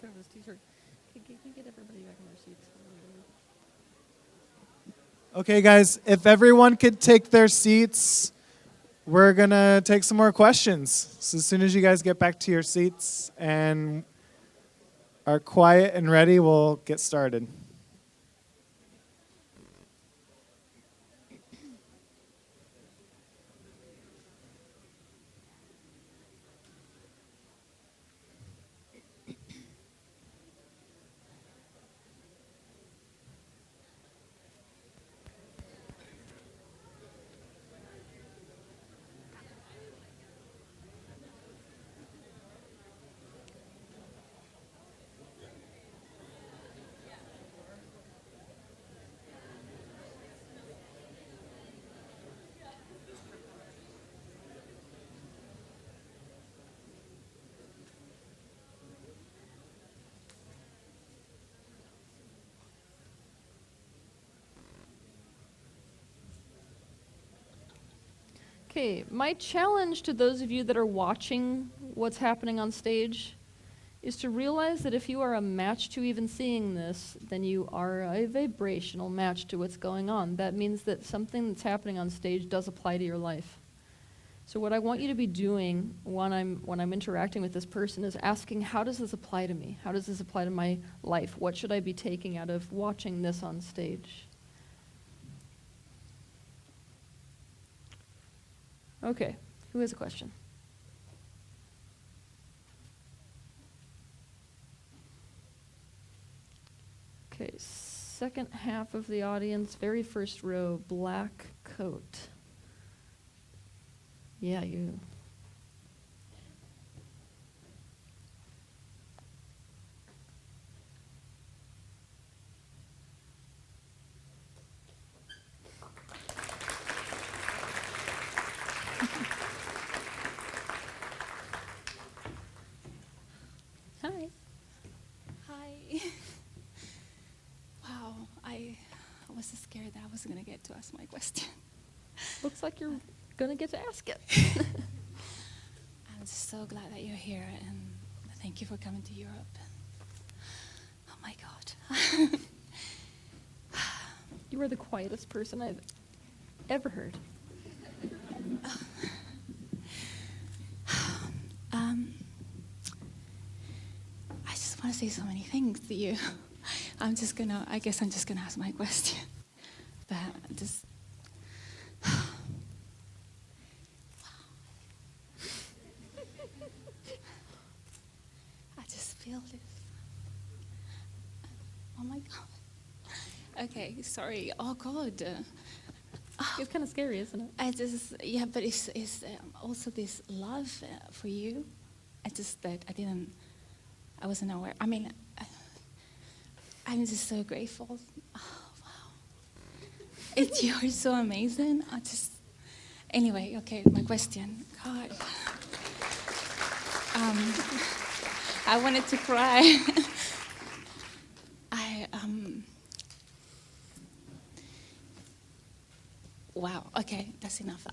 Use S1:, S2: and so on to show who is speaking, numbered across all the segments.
S1: of this t-shirt. Can you get everybody back in their seats?
S2: Okay, guys, if everyone could take their seats, we're going to take some more questions. So as soon as you guys get back to your seats and are quiet and ready, we'll get started.
S1: Okay, my challenge to those of you that are watching what's happening on stage is to realize that if you are a match to even seeing this, then you are a vibrational match to what's going on. That means that something that's happening on stage does apply to your life. So what I want you to be doing when I'm interacting with this person is asking, how does this apply to me? How does this apply to my life? What should I be taking out of watching this on stage? Okay, who has a question? Okay, second half of the audience, very first row, black coat. Yeah, you. Hi.
S3: Hi. Wow, I was so scared that I wasn't going to get to ask my question.
S1: Looks like you're going to get to ask it.
S3: I'm so glad that you're here, and thank you for coming to Europe. Oh my God.
S1: You are the quietest person I've ever heard.
S3: I just want to say so many things to you. I guess I'm just gonna ask my question. But just, I just feel this. Oh my God. Okay, sorry. Oh God.
S1: It's kind of scary, isn't it?
S3: But it's also this love for you. I wasn't aware. I mean, I'm just so grateful. Oh, wow. You're so amazing. Anyway, okay, my question. God. I wanted to cry. Wow, okay, that's enough.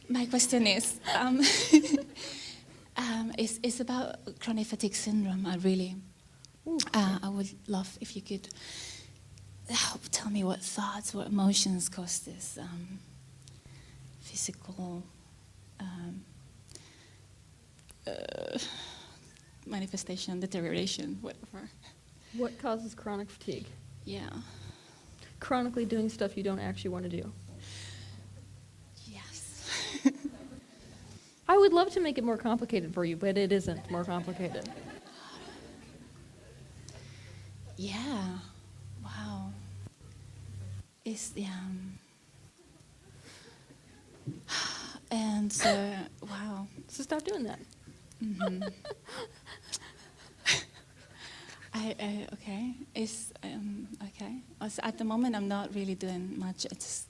S3: My question is, it's about chronic fatigue syndrome. I would love if you could tell me what thoughts, what emotions cause this physical manifestation, deterioration, whatever.
S1: What causes chronic fatigue?
S3: Yeah.
S1: Chronically doing stuff you don't actually want to do.
S3: Yes.
S1: I would love to make it more complicated for you, but it isn't more complicated.
S3: Yeah. Wow. And wow.
S1: So stop doing that.
S3: Mm-hmm. Okay. Okay. Also, at the moment, I'm not really doing much. It's just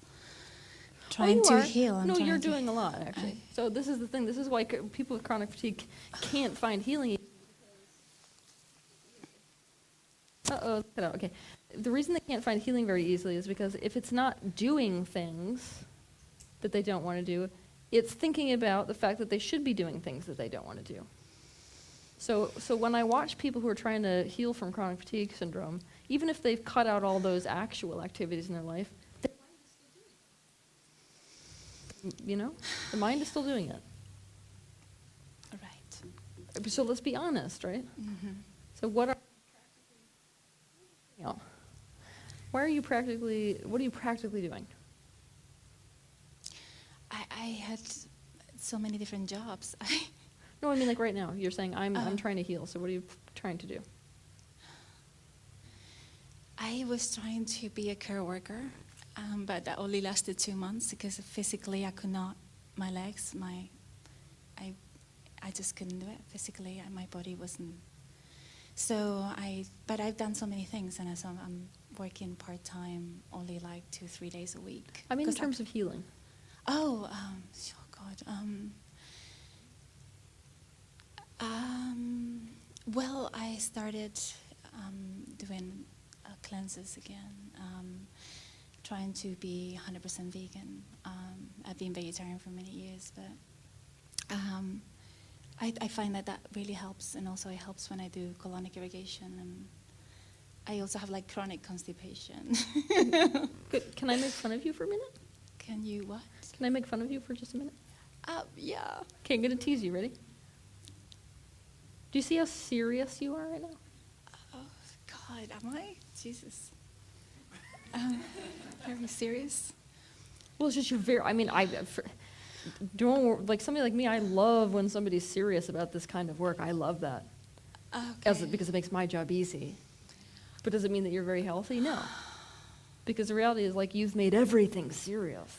S3: trying to heal.
S1: No, you're doing a lot, actually. So this is the thing. This is why people with chronic fatigue can't find healing. Okay. The reason they can't find healing very easily is because if it's not doing things that they don't want to do, it's thinking about the fact that they should be doing things that they don't want to do. So when I watch people who are trying to heal from chronic fatigue syndrome, even if they've cut out all those actual activities in their life, the mind is still doing it.
S3: Right.
S1: So let's be honest, right?
S3: Mm-hmm.
S1: So what are what are you practically doing?
S3: I had so many different jobs.
S1: No, I mean like right now. You're saying I'm trying to heal. So what are you trying to do?
S3: I was trying to be a care worker, but that only lasted 2 months because physically I could not. My legs, I just couldn't do it physically. My body wasn't. But I've done so many things, and I'm working part time, only like 2-3 days a week.
S1: I mean in terms of healing.
S3: Oh God. Well, I started doing cleanses again, trying to be 100% vegan. I've been vegetarian for many years, but I find that really helps, and also it helps when I do colonic irrigation, and I also have like chronic constipation.
S1: Good. Can I make fun of you for a minute?
S3: Can you what?
S1: Can I make fun of you for just a minute?
S3: Yeah.
S1: Okay, I'm gonna tease you. Ready? Do you see how serious you are right now?
S3: Oh God, am I? Jesus. Very serious.
S1: Well, it's just you're very. I mean, like somebody like me. I love when somebody's serious about this kind of work. I love that.
S3: Okay.
S1: Because it makes my job easy. But does it mean that you're very healthy? No. Because the reality is, like, you've made everything serious.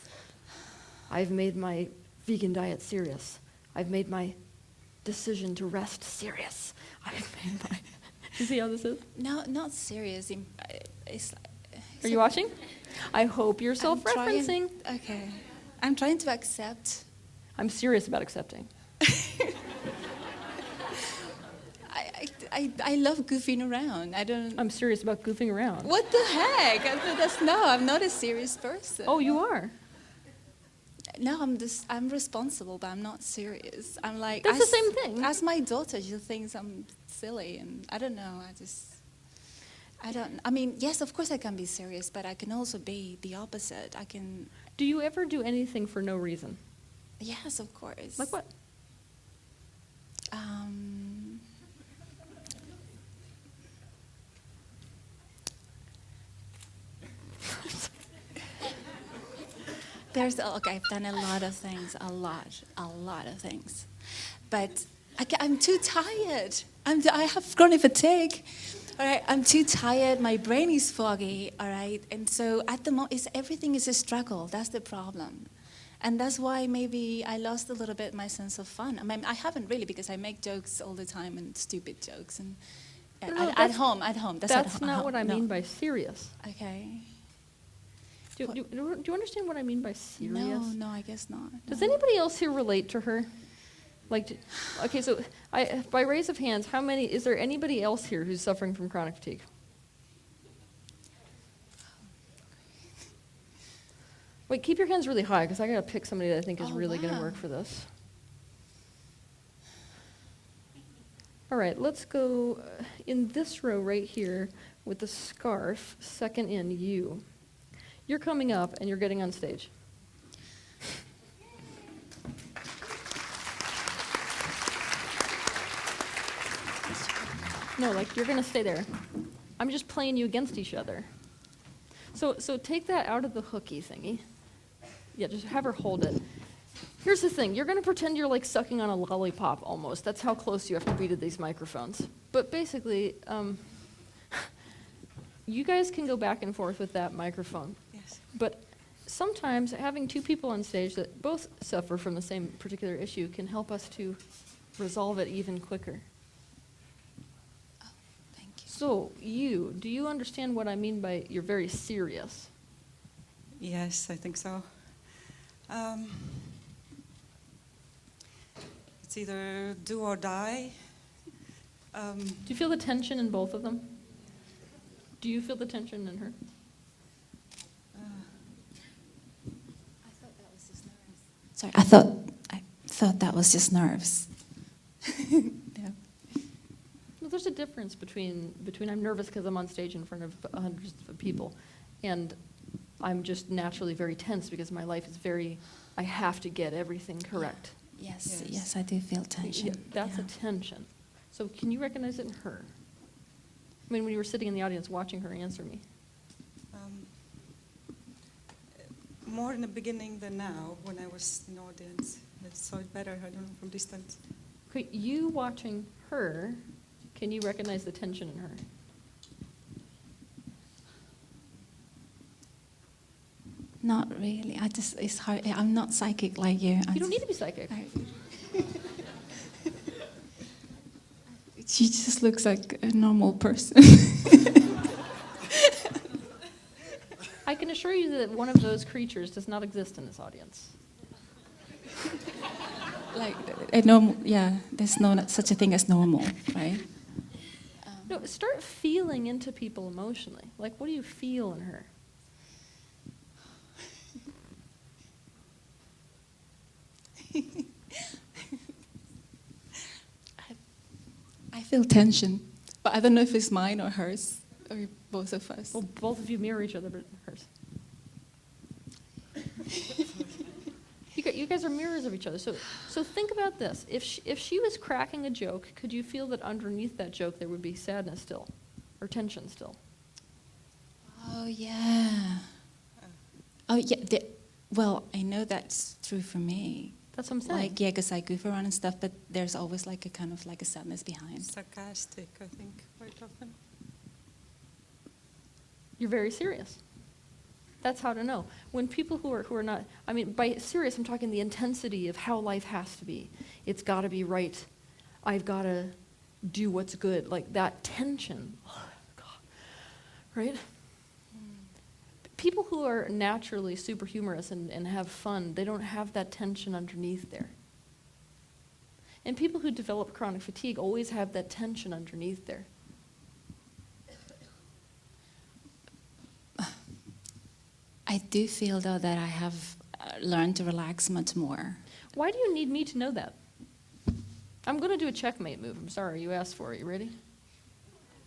S1: I've made my vegan diet serious. I've made my decision to rest serious. I've made my... You see how this is?
S3: No, not serious.
S1: Are you watching? I hope you're self-referencing.
S3: Okay. I'm trying to accept.
S1: I'm serious about accepting.
S3: I love goofing around.
S1: I'm serious about goofing around.
S3: What the heck? I'm not a serious person.
S1: Oh, you are?
S3: No, I'm responsible, but I'm not serious. I'm like...
S1: That's the same thing.
S3: As my daughter, she thinks I'm silly, and I don't know, I mean, yes, of course I can be serious, but I can also be the opposite.
S1: Do you ever do anything for no reason?
S3: Yes, of course.
S1: Like what?
S3: I've done a lot of things, a lot of things. But I'm too tired. I have chronic fatigue. All right, I'm too tired. My brain is foggy. All right, and so at the moment, everything is a struggle. That's the problem, and that's why maybe I lost a little bit my sense of fun. I mean, I haven't really, because I make jokes all the time, and stupid jokes, and at home.
S1: That's not what I mean by serious.
S3: Okay.
S1: Do you understand what I mean by serious?
S3: No, I guess not.
S1: Does anybody else here relate to her? Okay, so by raise of hands, is there anybody else here who's suffering from chronic fatigue? Wait, keep your hands really high, because I gotta pick somebody that I think is really gonna work for this. All right, let's go in this row right here with the scarf, second in, you. You're coming up and you're getting on stage. No, like you're gonna stay there. I'm just playing you against each other. So take that out of the hooky thingy. Yeah, just have her hold it. Here's the thing, you're gonna pretend you're like sucking on a lollipop almost. That's how close you have to be to these microphones. But basically, you guys can go back and forth with that microphone.
S3: Yes.
S1: But sometimes having two people on stage that both suffer from the same particular issue can help us to resolve it even quicker.
S3: Oh, thank you.
S1: So, do you understand what I mean by you're very serious?
S4: Yes, I think so. It's either do or die.
S1: Do you feel the tension in both of them? Do you feel the tension in her?
S3: I thought that was just nerves. Sorry, I thought that was just nerves. Yeah.
S1: there's a difference between I'm nervous because I'm on stage in front of hundreds of people, and I'm just naturally very tense because my life is I have to get everything correct.
S3: Yes,
S4: Yes.
S3: yes, I do feel tension.
S1: Yeah, that's a tension. So can you recognize it in her? I mean, when you were sitting in the audience watching her answer me.
S4: More in the beginning than now, when I was in the audience. I saw it better, I don't know, from distance.
S1: Okay, you watching her, can you recognize the tension in her?
S3: Not really. It's hard. I'm not psychic like you.
S1: You don't need to be psychic.
S3: She just looks like a normal person.
S1: I can assure you that one of those creatures does not exist in this audience.
S3: Like a normal, yeah. There's no such a thing as normal, right?
S1: No, start feeling into people emotionally. Like, what do you feel in her?
S3: I feel tension, but I don't know if it's mine or hers, or both of us.
S1: Well, both of you mirror each other, but hers. You guys are mirrors of each other. So think about this. If she was cracking a joke, could you feel that underneath that joke there would be sadness still, or tension still?
S3: Oh yeah. Oh yeah. Well, I know that's true for me.
S1: That's what I'm saying.
S3: Like, yeah, because I goof around and stuff, but there's always like a kind of like a sadness behind.
S4: Sarcastic, I think, quite often.
S1: You're very serious. That's how to know. When people who are not, I mean, by serious, I'm talking the intensity of how life has to be. It's got to be right. I've got to do what's good. Like that tension. Oh, God. Right? People who are naturally super humorous and have fun, they don't have that tension underneath there. And people who develop chronic fatigue always have that tension underneath there.
S3: I do feel, though, that I have learned to relax much more.
S1: Why do you need me to know that? I'm going to do a checkmate move. I'm sorry, you asked for it. You ready?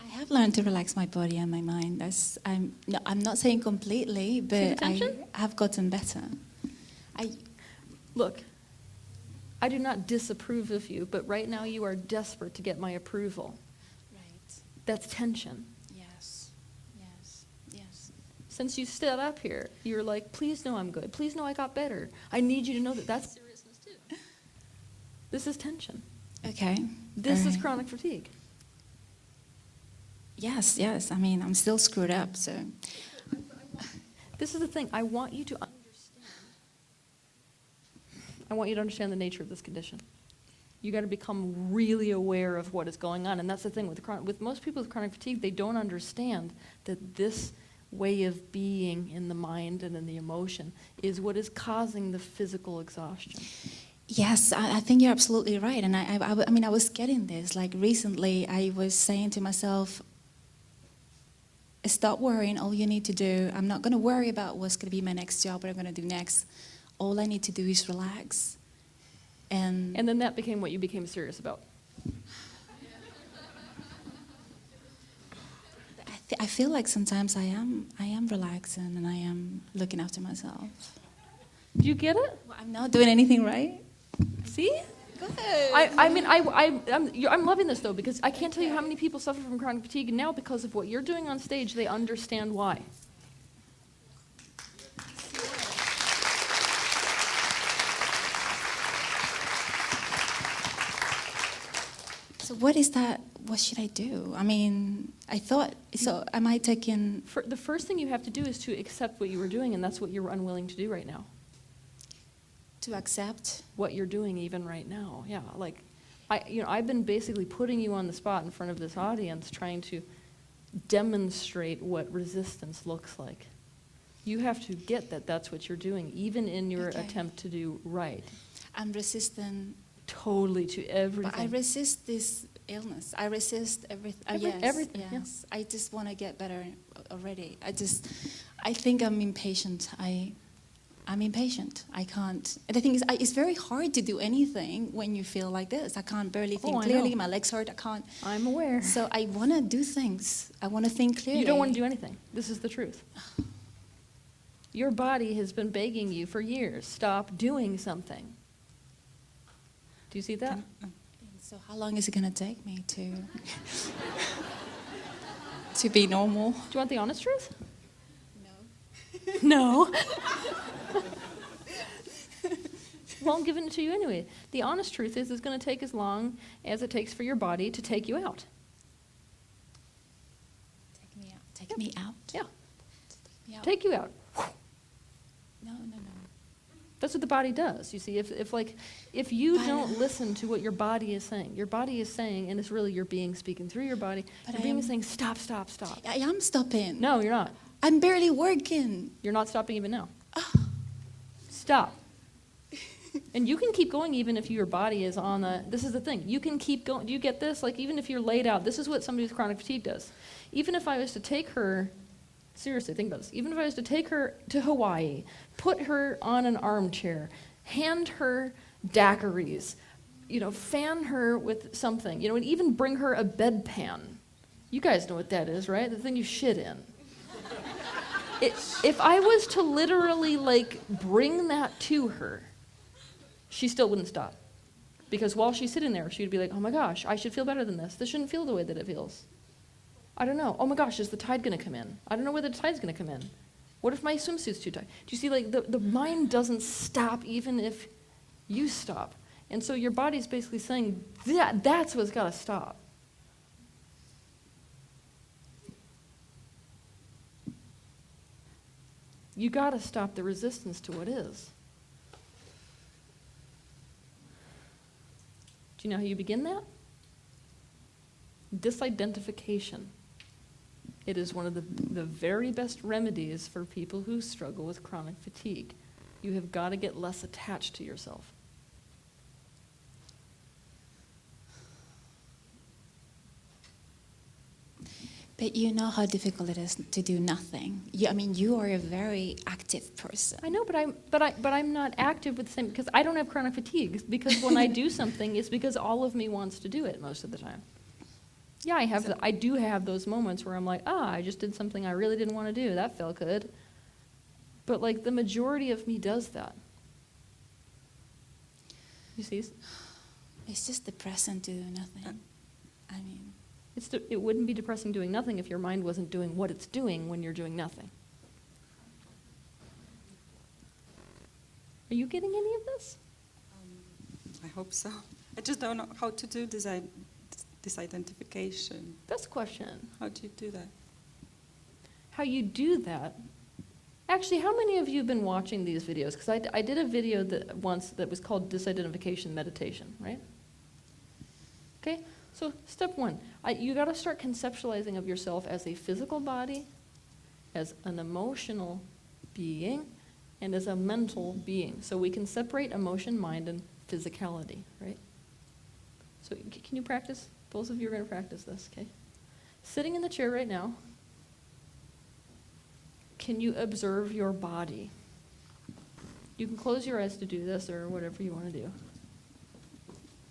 S3: I have learned to relax my body and my mind. I'm not saying completely, but I have gotten better.
S1: Look, I do not disapprove of you, but right now you are desperate to get my approval.
S3: Right.
S1: That's tension.
S3: Yes. Yes. Yes.
S1: Since you stood up here, you're like, please know I'm good. Please know I got better. I need you to know that that's seriousness too. This is tension.
S3: Okay.
S1: This is chronic fatigue.
S3: Yes, yes. I mean, I'm still screwed up, so.
S1: This is the thing. I want you to understand. I want you to understand the nature of this condition. You got to become really aware of what is going on, and that's the thing with most people with chronic fatigue. They don't understand that this way of being in the mind and in the emotion is what is causing the physical exhaustion.
S3: Yes, I think you're absolutely right. And I mean, I was getting this. Like recently, I was saying to myself, stop worrying. All you need to do, I'm not going to worry about what's going to be my next job, what I'm going to do next. All I need to do is relax. And
S1: then that became what you became serious about.
S3: I feel like sometimes I am relaxing and I am looking after myself.
S1: Do you get it?
S3: Well, I'm not doing anything right.
S1: See?
S3: Good.
S1: I'm loving this though, because I can't tell you how many people suffer from chronic fatigue, and now because of what you're doing on stage, they understand why.
S3: So what is that? What should I do? I mean, I thought, so am I taking...
S1: The first thing you have to do is to accept what you were doing, and that's what you're unwilling to do right now.
S3: To accept?
S1: What you're doing even right now, yeah. Like, I've been basically putting you on the spot in front of this audience, trying to demonstrate what resistance looks like. You have to get that that's what you're doing, even in your attempt to do right.
S3: I'm resistant.
S1: Totally to everything.
S3: But I resist this illness. I resist everything.
S1: Everything,
S3: Yes. I just want to get better already. I think I'm impatient. I'm impatient. I can't. The thing is, it's very hard to do anything when you feel like this. I can't barely think
S1: I
S3: clearly.
S1: know.
S3: My legs hurt. I can't.
S1: I'm aware.
S3: So I want to do things. I want to think clearly.
S1: You don't want to do anything. This is the truth. Your body has been begging you for years. Stop doing something. Do you see that?
S3: So how long is it going to take me to to be normal?
S1: Do you want the honest truth?
S3: No.
S1: No. Well, I'm giving it to you anyway. The honest truth is it's going to take as long as it takes for your body to take you out.
S3: Take me out. Take me out.
S1: Yeah.
S3: Take me out.
S1: Take you out.
S3: No.
S1: That's what the body does. You see, if you don't listen to what your body is saying, and it's really your being speaking through your body,
S3: But
S1: your being is saying, stop, stop, stop.
S3: I am stopping.
S1: No, you're not.
S3: I'm barely working.
S1: You're not stopping even now. Stop. And you can keep going even if your body is on a, this is the thing, you can keep going. Do you get this? Like even if you're laid out, this is what somebody with chronic fatigue does. Even if I was to take her, seriously, think about this. Even if I was to take her to Hawaii, put her on an armchair, hand her daiquiris, fan her with something, and even bring her a bedpan. You guys know what that is, right? The thing you shit in. If I was to literally, bring that to her, she still wouldn't stop. Because while she's sitting there, she'd be like, oh my gosh, I should feel better than this. This shouldn't feel the way that it feels. I don't know. Oh my gosh, is the tide going to come in? I don't know whether the tide's going to come in. What if my swimsuit's too tight? Do you see, the mind doesn't stop even if you stop. And so your body's basically saying, that's what's got to stop. You got to stop the resistance to what is. Do you know how you begin that? Disidentification. It is one of the very best remedies for people who struggle with chronic fatigue. You have got to get less attached to yourself.
S3: But you know how difficult it is to do nothing. You are a very active person.
S1: I know, but I'm not active with the same, because I don't have chronic fatigue. Because when I do something, it's because all of me wants to do it most of the time. Yeah, I do have those moments where I'm like, I just did something I really didn't want to do. That felt good. But the majority of me does that. You see?
S3: It's just depressing to do nothing.
S1: It wouldn't be depressing doing nothing if your mind wasn't doing what it's doing when you're doing nothing. Are you getting any of this?
S4: I hope so. I just don't know how to do this identification.
S1: That's the question.
S4: How do you do that?
S1: How you do that? Actually, how many of you have been watching these videos? Because I did a video once that was called Disidentification Meditation, right? Okay, so step one, you got to start conceptualizing of yourself as a physical body, as an emotional being, and as a mental being. So we can separate emotion, mind, and physicality, right? So can you practice? Both of you are going to practice this, okay? Sitting in the chair right now, can you observe your body? You can close your eyes to do this or whatever you want to do.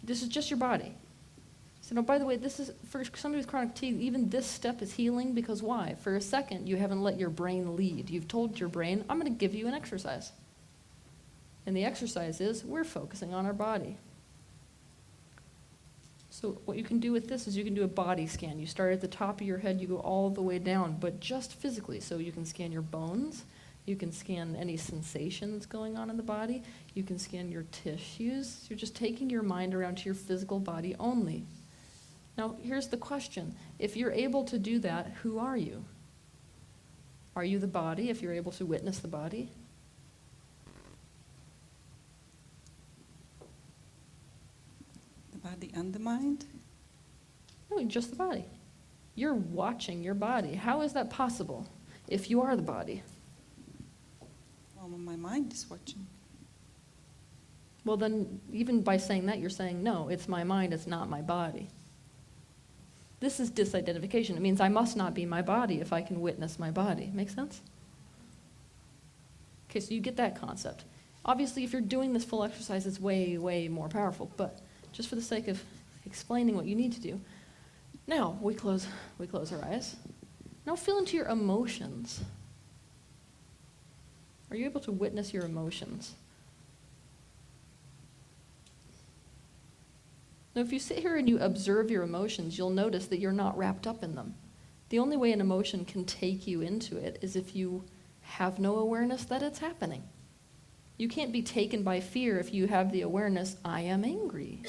S1: This is just your body. So, by the way, this is, for somebody with chronic fatigue, even this step is healing because why? For a second, you haven't let your brain lead. You've told your brain, I'm going to give you an exercise. And the exercise is, we're focusing on our body. So what you can do with this is you can do a body scan. You start at the top of your head, you go all the way down, but just physically. So you can scan your bones, you can scan any sensations going on in the body, you can scan your tissues. You're just taking your mind around to your physical body only. Now, here's the question. If you're able to do that, who are you? Are you the body, if you're able to witness the body?
S4: The body and the mind?
S1: No, just the body. You're watching your body. How is that possible if you are the body?
S4: Well, my mind is watching.
S1: Well, then, even by saying that, you're saying, no, it's my mind, it's not my body. This is disidentification. It means I must not be my body if I can witness my body. Make sense? Okay, so you get that concept. Obviously, if you're doing this full exercise, it's way, way more powerful. But just for the sake of explaining what you need to do, now we close our eyes. Now feel into your emotions. Are you able to witness your emotions? Now, if you sit here and you observe your emotions, you'll notice that you're not wrapped up in them. The only way an emotion can take you into it is if you have no awareness that it's happening. You can't be taken by fear if you have the awareness, I am angry.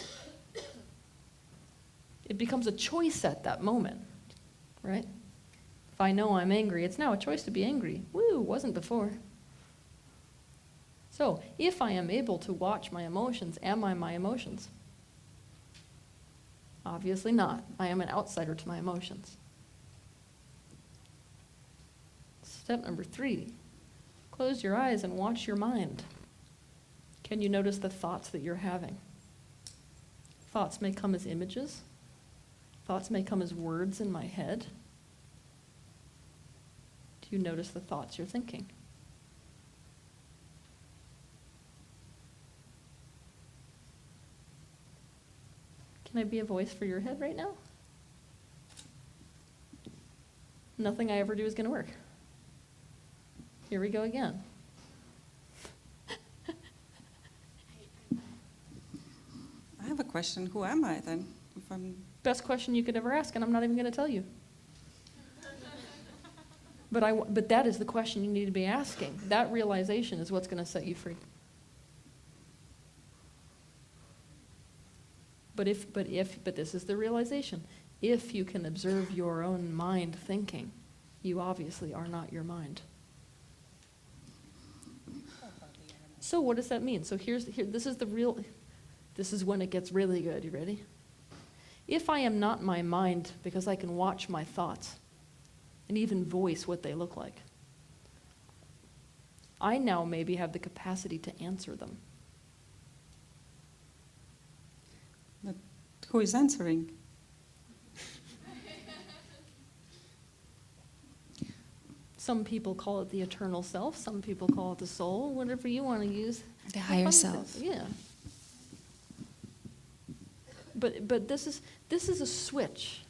S1: It becomes a choice at that moment, right? If I know I'm angry, it's now a choice to be angry. Woo, wasn't before. So, if I am able to watch my emotions, am I my emotions? Obviously not. I am an outsider to my emotions. Step number 3, close your eyes and watch your mind. Can you notice the thoughts that you're having? Thoughts may come as images. Thoughts may come as words in my head. Do you notice the thoughts you're thinking? Can I be a voice for your head right now? Nothing I ever do is going to work. Here we go again.
S4: I have a question. Who am I then? If I'm
S1: Best question you could ever ask, and I'm not even going to tell you. But that is the question you need to be asking. That realization is what's going to set you free. But this is the realization. If you can observe your own mind thinking, you obviously are not your mind. So what does that mean? So this is when it gets really good. You ready? If I am not my mind because I can watch my thoughts and even voice what they look like, I now maybe have the capacity to answer them.
S4: But who is answering?
S1: Some people call it the eternal self. Some people call it the soul. Whatever you want to use.
S3: The higher self.
S1: Yeah. But this is a switch.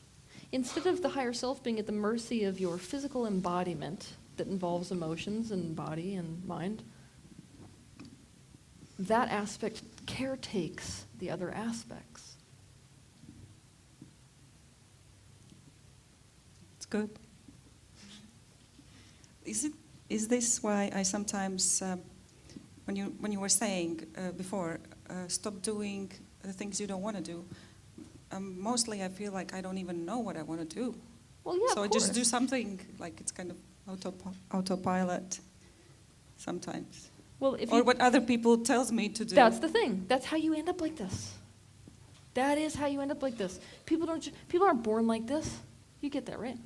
S1: Instead of the higher self being at the mercy of your physical embodiment that involves emotions and body and mind, that aspect caretakes the other aspects.
S4: It's good. Is this why I sometimes, when you were saying before, stop doing the things you don't want to do? Mostly, I feel like I don't even know what I want to do.
S1: Well, yeah,
S4: so
S1: of
S4: I just
S1: course.
S4: do something like it's kind of autopilot sometimes.
S1: Well, if
S4: or
S1: you,
S4: what other people tells me to do.
S1: that's the thing. That's how you end up like this. That is how you end up like this. People aren't born like this. You get that, right?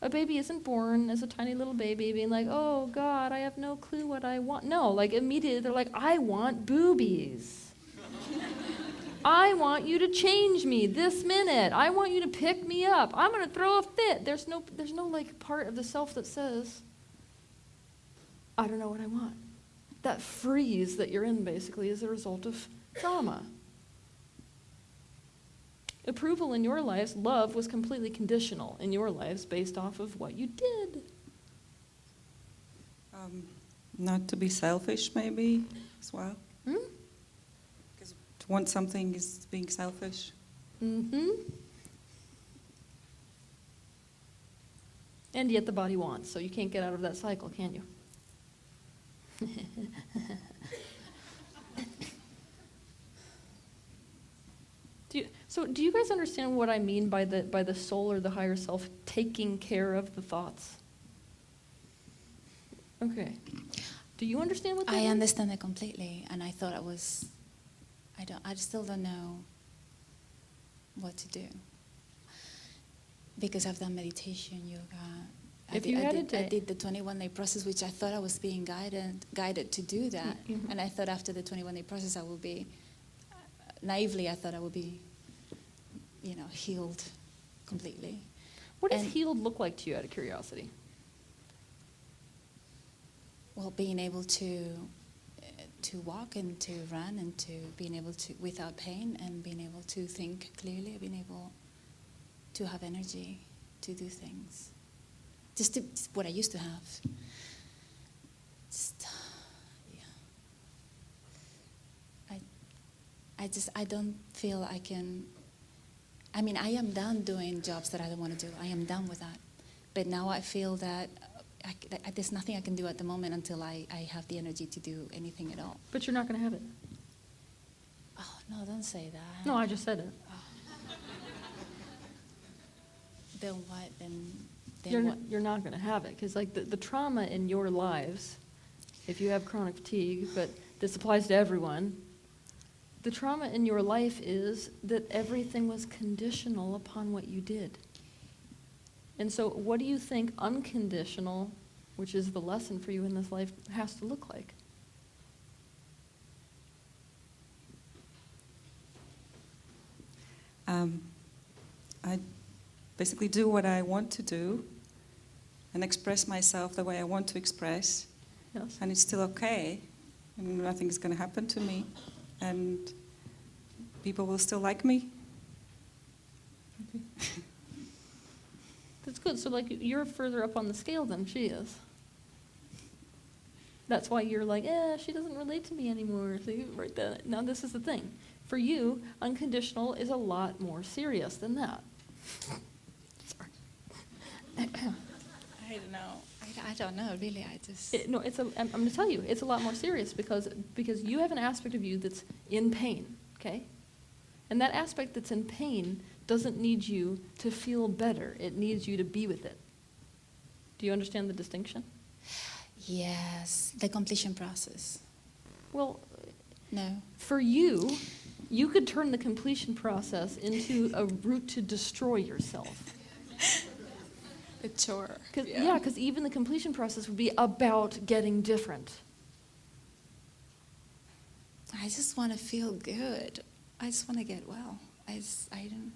S1: A baby isn't born as a tiny little baby being like, oh, God, I have no clue what I want. No, like immediately they're like, I want boobies. I want you to change me this minute. I want you to pick me up. I'm going to throw a fit. There's no like part of the self that says, I don't know what I want. That freeze that you're in basically is a result of trauma. Approval in your lives, love was completely conditional in your lives based off of what you did.
S4: Not to be selfish, maybe, as well. Because to want something is being selfish.
S1: Mm-hmm. And yet the body wants, so you can't get out of that cycle, can you? Do you guys understand what I mean by the soul or the higher self taking care of the thoughts? Okay. Do you understand what that
S3: I
S1: means?
S3: understand it completely, and I thought I still don't know what to do. Because I've done meditation, yoga. I did the 21-day process, which I thought I was being guided to do that.
S1: Mm-hmm.
S3: And I thought after the 21-day process I would be, naively I thought I would be, healed completely.
S1: What does healed look like to you, out of curiosity?
S3: being able to walk and to run and to being able to, without pain, and being able to think clearly, being able to have energy to do things. Just what I used to have. I don't feel I can. I mean, I am done doing jobs that I don't want to do. I am done with that. But now I feel that there's nothing I can do at the moment until I have the energy to do anything at all.
S1: But you're not going to have it.
S3: Oh, no, don't say that.
S1: No, I just said it.
S3: Oh. Then what? Then what?
S1: You're not going to have it. Because like the trauma in your lives, if you have chronic fatigue, but this applies to everyone, the trauma in your life is that everything was conditional upon what you did. And so what do you think unconditional, which is the lesson for you in this life, has to look like?
S4: I basically do what I want to do and express myself the way I want to express.
S1: Yes.
S4: And it's still okay, and nothing is going to happen to me, and people will still like me.
S1: That's good. So like you're further up on the scale than she is. That's why you're like, she doesn't relate to me anymore. See, right there. Now this is the thing. For you, unconditional is a lot more serious than that. Sorry.
S3: I don't know. I don't know, really.
S1: I'm going to tell you, it's a lot more serious because you have an aspect of you that's in pain, okay? And that aspect that's in pain doesn't need you to feel better. It needs you to be with it. Do you understand the distinction?
S3: Yes, the completion process.
S1: Well,
S3: no.
S1: For you, you could turn the completion process into a route to destroy yourself.
S3: A chore.
S1: Because even the completion process would be about getting different.
S3: I just want to feel good. I just want to get well. I don't.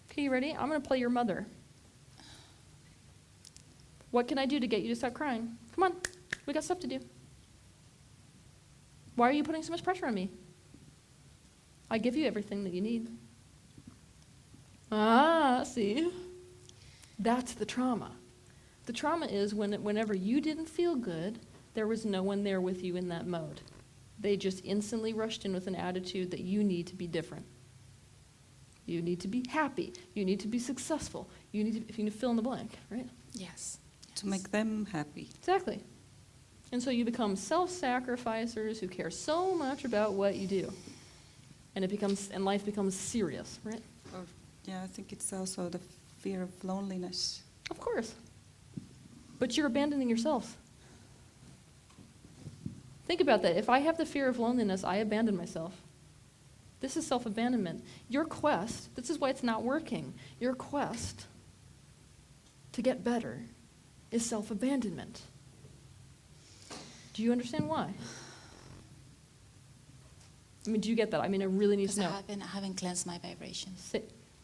S1: Okay, you ready? I'm going to play your mother. What can I do to get you to stop crying? Come on, we got stuff to do. Why are you putting so much pressure on me? I give you everything that you need. See? That's the trauma. The trauma is whenever you didn't feel good, there was no one there with you in that mode. They just instantly rushed in with an attitude that you need to be different. You need to be happy. You need to be successful. You need to fill in the blank, right?
S3: Yes.
S4: To make them happy.
S1: Exactly. And so you become self-sacrificers who care so much about what you do. And life becomes serious, right?
S4: Yeah, I think it's also the fear of loneliness.
S1: Of course. But you're abandoning yourself. Think about that. If I have the fear of loneliness, I abandon myself. This is self-abandonment. Your quest, this is why it's not working. Your quest to get better is self-abandonment. Do you understand why? I mean, do you get that? I mean, I really need to know.
S3: I haven't cleansed my vibrations.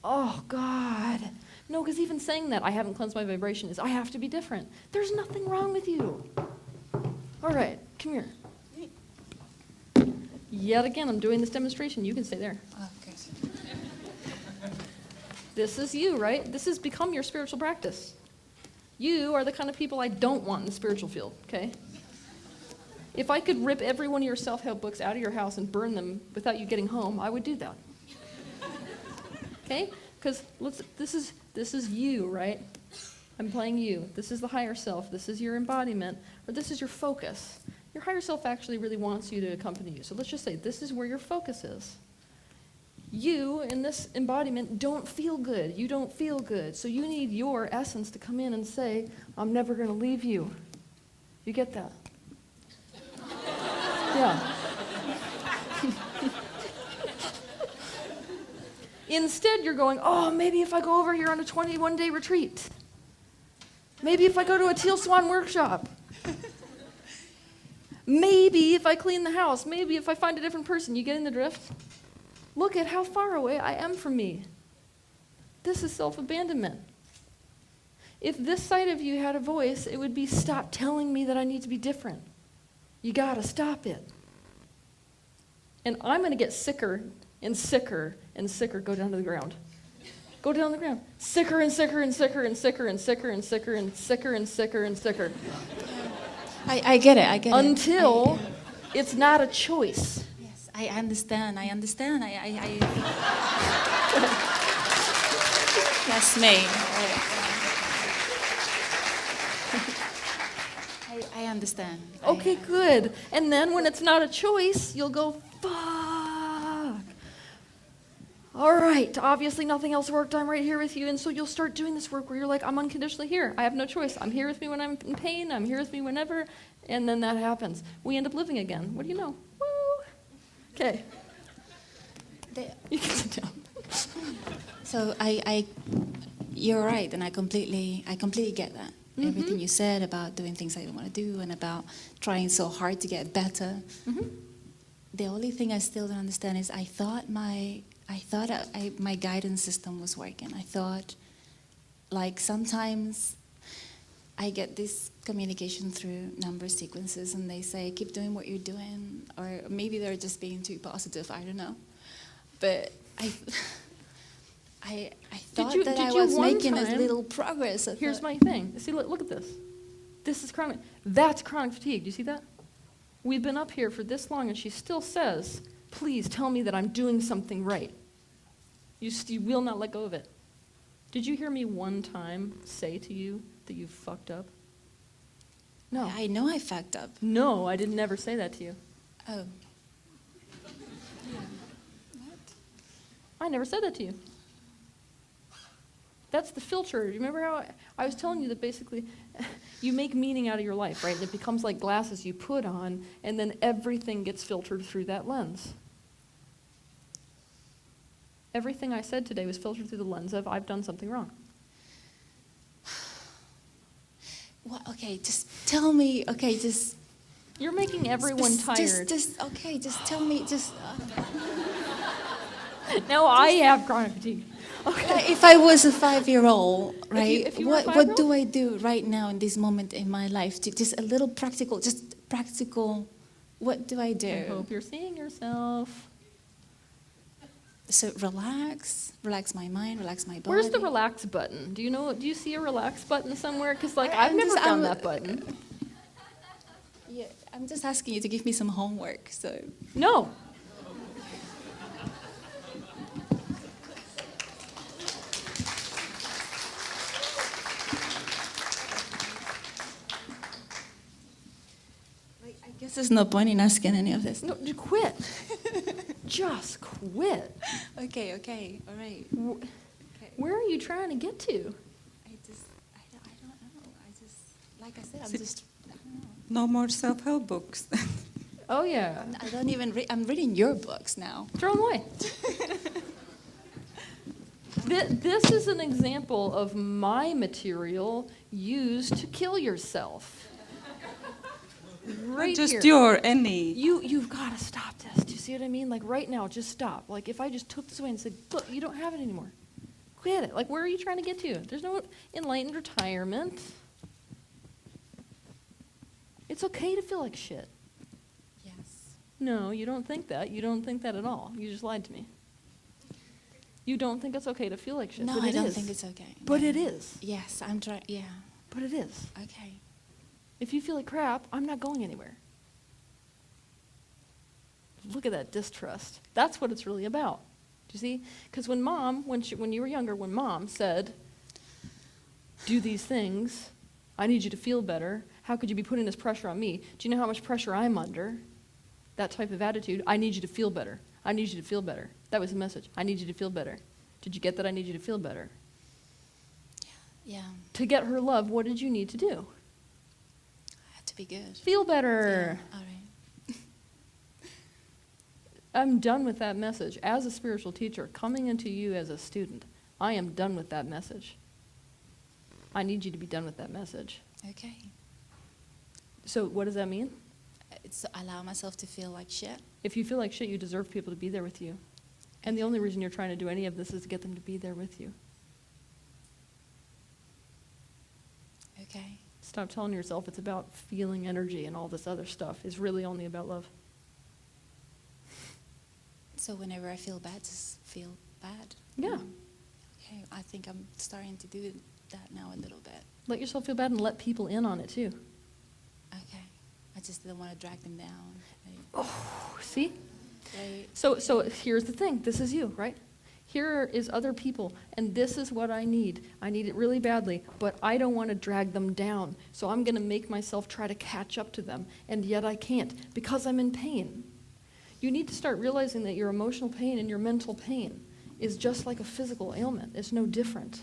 S1: Oh, God. No, because even saying that, I haven't cleansed my vibration, is I have to be different. There's nothing wrong with you. All right, come here. Yet again, I'm doing this demonstration. You can stay there.
S3: Oh, good.
S1: This is you, right? This has become your spiritual practice. You are the kind of people I don't want in the spiritual field, okay? If I could rip every one of your self-help books out of your house and burn them without you getting home, I would do that. Okay? Because this is you, right? I'm playing you. This is the higher self. This is your embodiment, or this is your focus. Your higher self actually really wants you to accompany you. So let's just say this is where your focus is. You, in this embodiment, don't feel good. You don't feel good. So you need your essence to come in and say, I'm never going to leave you. You get that? Yeah. Instead, you're going, maybe if I go over here on a 21-day retreat. Maybe if I go to a Teal Swan workshop. Maybe if I clean the house. Maybe if I find a different person. You get in the drift? Look at how far away I am from me. This is self-abandonment. If this side of you had a voice, it would be, stop telling me that I need to be different. You gotta stop it. And I'm gonna get sicker and sicker and sicker. Go down to the ground. Go down the ground. Sicker and sicker and sicker and sicker and sicker and sicker and sicker and sicker and sicker.
S3: I get it. I get
S1: Until it's not a choice.
S3: Yes, I understand. I That's me. I understand.
S1: Okay, good. And then when it's not a choice, you'll go, fuck. All right, obviously nothing else worked. I'm right here with you. And so you'll start doing this work where you're like, I'm unconditionally here. I have no choice. I'm here with me when I'm in pain. I'm here with me whenever. And then that happens. We end up living again. What do you know? Woo! Okay. You can sit down.
S3: So you're right, and I completely get that.
S1: Mm-hmm.
S3: Everything you said about doing things I don't want to do and about trying so hard to get better.
S1: Mm-hmm.
S3: The only thing I still don't understand is I thought my guidance system was working. I thought, like, sometimes I get this communication through number sequences, and they say, keep doing what you're doing, or maybe they're just being too positive, I don't know. But I thought that I was making a little progress.
S1: Here's my thing. See, look at this. This is chronic. That's chronic fatigue. Do you see that? We've been up here for this long, and she still says, please tell me that I'm doing something right. You will not let go of it. Did you hear me one time say to you that you fucked up? No.
S3: I know I fucked up.
S1: No, I didn't ever say that to you.
S3: Oh.
S1: I never said that to you. That's the filter. Remember how I was telling you that basically you make meaning out of your life, right? And it becomes like glasses you put on, and then everything gets filtered through that lens. Everything I said today was filtered through the lens of I've done something wrong.
S3: Well, okay, just tell me, okay, just...
S1: You're making everyone tired.
S3: Just tell me,
S1: Now I have chronic fatigue. Okay.
S3: If I was a 5-year-old, right,
S1: if you were a
S3: what do I do right now in this moment in my life? Just a little practical, what do I do?
S1: I hope you're seeing yourself.
S3: So relax my mind, relax my body.
S1: Where's the relax button? Do you see a relax button somewhere? Because I've never found that button.
S3: Yeah, I'm just asking you to give me some homework, so.
S1: No.
S3: I guess there's no point in asking any of this.
S1: No, just quit. Just quit.
S3: Okay, all right.
S1: Where are you trying to get to?
S3: I don't know. Like I said, I don't know.
S4: No more self-help books.
S1: Oh, yeah.
S3: I don't even read. I'm reading your books now.
S1: Throw them away. This is an example of my material used to kill yourself. Right
S4: Just
S1: here.
S4: your, any.
S1: You've got to stop this. Do you see what I mean? Like right now, just stop. Like if I just took this away and said, look, you don't have it anymore. Quit it. Like where are you trying to get to? There's no enlightened retirement. It's okay to feel like shit.
S3: Yes.
S1: No, you don't think that. You don't think that at all. You just lied to me. You don't think it's okay to feel like shit.
S3: No,
S1: but
S3: I
S1: it
S3: don't
S1: is.
S3: think it's okay.
S1: But
S3: No.
S1: it is.
S3: Yes, I'm trying. Yeah.
S1: But it is.
S3: Okay.
S1: If you feel like crap, I'm not going anywhere. Look at that distrust. That's what it's really about. Do you see? Because when you were younger, when mom said, do these things, I need you to feel better. How could you be putting this pressure on me? Do you know how much pressure I'm under? That type of attitude. I need you to feel better. I need you to feel better. That was the message. I need you to feel better. Did you get that? I need you to feel better.
S3: Yeah.
S1: To get her love, what did you need to do?
S3: I had to be good.
S1: Feel better.
S3: Yeah. All right.
S1: I'm done with that message. As a spiritual teacher, coming into you as a student, I am done with that message. I need you to be done with that message.
S3: Okay.
S1: So what does that mean?
S3: It's allow myself to feel like shit.
S1: If you feel like shit, you deserve people to be there with you. And the only reason you're trying to do any of this is to get them to be there with you. Stop telling yourself it's about feeling energy and all this other stuff. It's really only about love.
S3: So whenever I feel bad, just feel bad.
S1: Yeah.
S3: Okay, I think I'm starting to do that now a little bit.
S1: Let yourself feel bad and let people in on it too.
S3: Okay, I just don't want to drag them down.
S1: Oh, see?
S3: Right.
S1: So here's the thing. This is you, right? Here is other people, and this is what I need. I need it really badly, but I don't want to drag them down. So I'm going to make myself try to catch up to them, and yet I can't because I'm in pain. You need to start realizing that your emotional pain and your mental pain is just like a physical ailment. It's no different.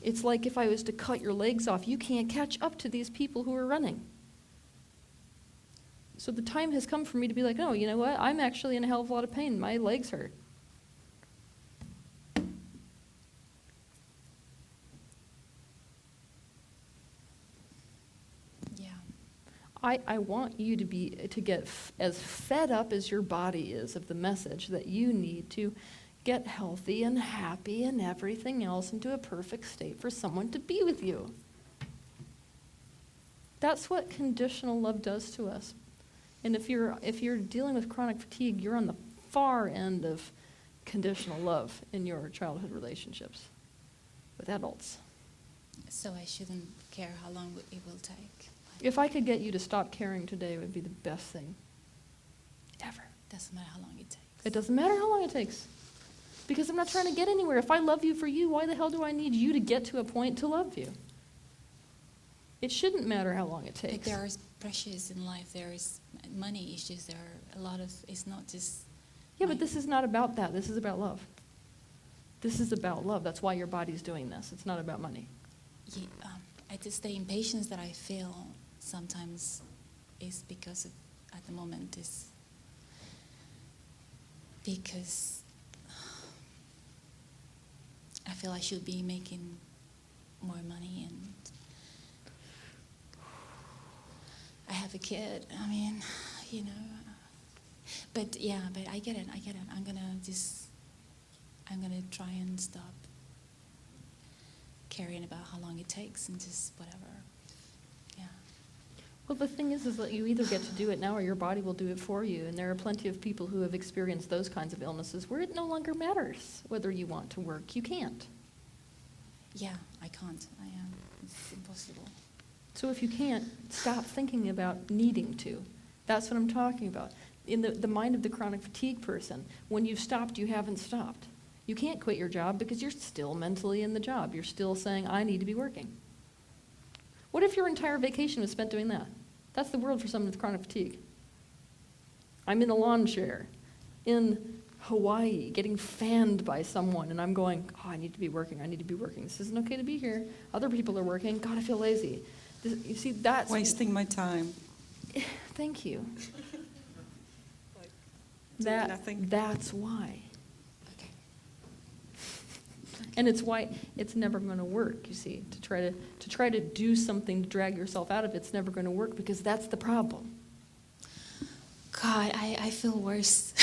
S1: It's like if I was to cut your legs off, you can't catch up to these people who are running. So the time has come for me to be like, no, you know what? I'm actually in a hell of a lot of pain. My legs hurt. I want you to get as fed up as your body is of the message that you need to get healthy and happy and everything else into a perfect state for someone to be with you. That's what conditional love does to us. And if you're dealing with chronic fatigue, you're on the far end of conditional love in your childhood relationships with adults.
S3: So I shouldn't care how long it will take.
S1: If I could get you to stop caring today, it would be the best thing ever.
S3: Doesn't matter how long it takes.
S1: It doesn't matter how long it takes. Because I'm not trying to get anywhere. If I love you for you, why the hell do I need you to get to a point to love you? It shouldn't matter how long it takes.
S3: But there are pressures in life. There is money issues. There are a lot of, it's not just...
S1: Yeah, but this is not about that. This is about love. This is about love. That's why your body's doing this. It's not about money.
S3: Yeah, I just the impatience that I feel sometimes is because of, at the moment, is because I feel I should be making more money, and I have a kid. I mean, you know, but yeah, but I get it. I'm gonna try and stop caring about how long it takes and just whatever. Yeah.
S1: Well, the thing is that you either get to do it now or your body will do it for you. And there are plenty of people who have experienced those kinds of illnesses where it no longer matters whether you want to work. You can't.
S3: Yeah, I can't. It's impossible.
S1: So if you can't, stop thinking about needing to. That's what I'm talking about. In the mind of the chronic fatigue person, when you've stopped, you haven't stopped. You can't quit your job because you're still mentally in the job. You're still saying, I need to be working. What if your entire vacation was spent doing that? That's the world for someone with chronic fatigue. I'm in a lawn chair in Hawaii getting fanned by someone, and I'm going, oh, I need to be working. This isn't okay to be here. Other people are working. God, I feel lazy. You see, that's...
S4: Wasting my time.
S1: Thank you.
S4: Doing nothing.
S1: That's why.
S3: Okay.
S1: And it's why it's never going to work, you see. To try to do something to drag yourself out of it's never going to work because that's the problem.
S3: God, I feel worse.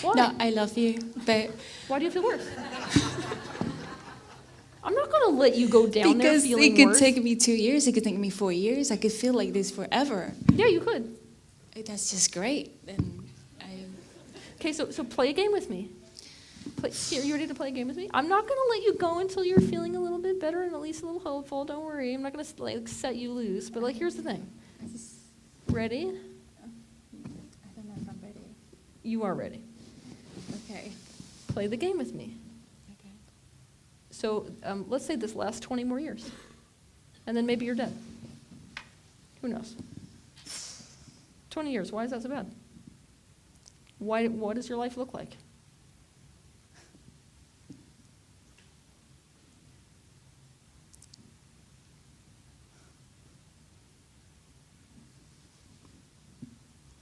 S1: Why?
S3: No, I love you, but...
S1: Why do you feel worse? I'm not going to let you go down there
S3: because
S1: feeling
S3: it could
S1: worse.
S3: take me 2 years, it could take me 4 years, I could feel like this forever.
S1: Yeah, you could.
S3: That's just great. And
S1: Okay, so play a game with me. Here, you ready to play a game with me? I'm not going to let you go until you're feeling a little bit better and at least a little hopeful. Don't worry. I'm not going to set you loose. But here's the thing. Ready?
S3: I don't know if I'm ready.
S1: You are ready.
S3: Okay.
S1: Play the game with me.
S3: Okay.
S1: So let's say this lasts 20 more years. And then maybe you're dead. Who knows? 20 years. Why is that so bad? What does your life look like?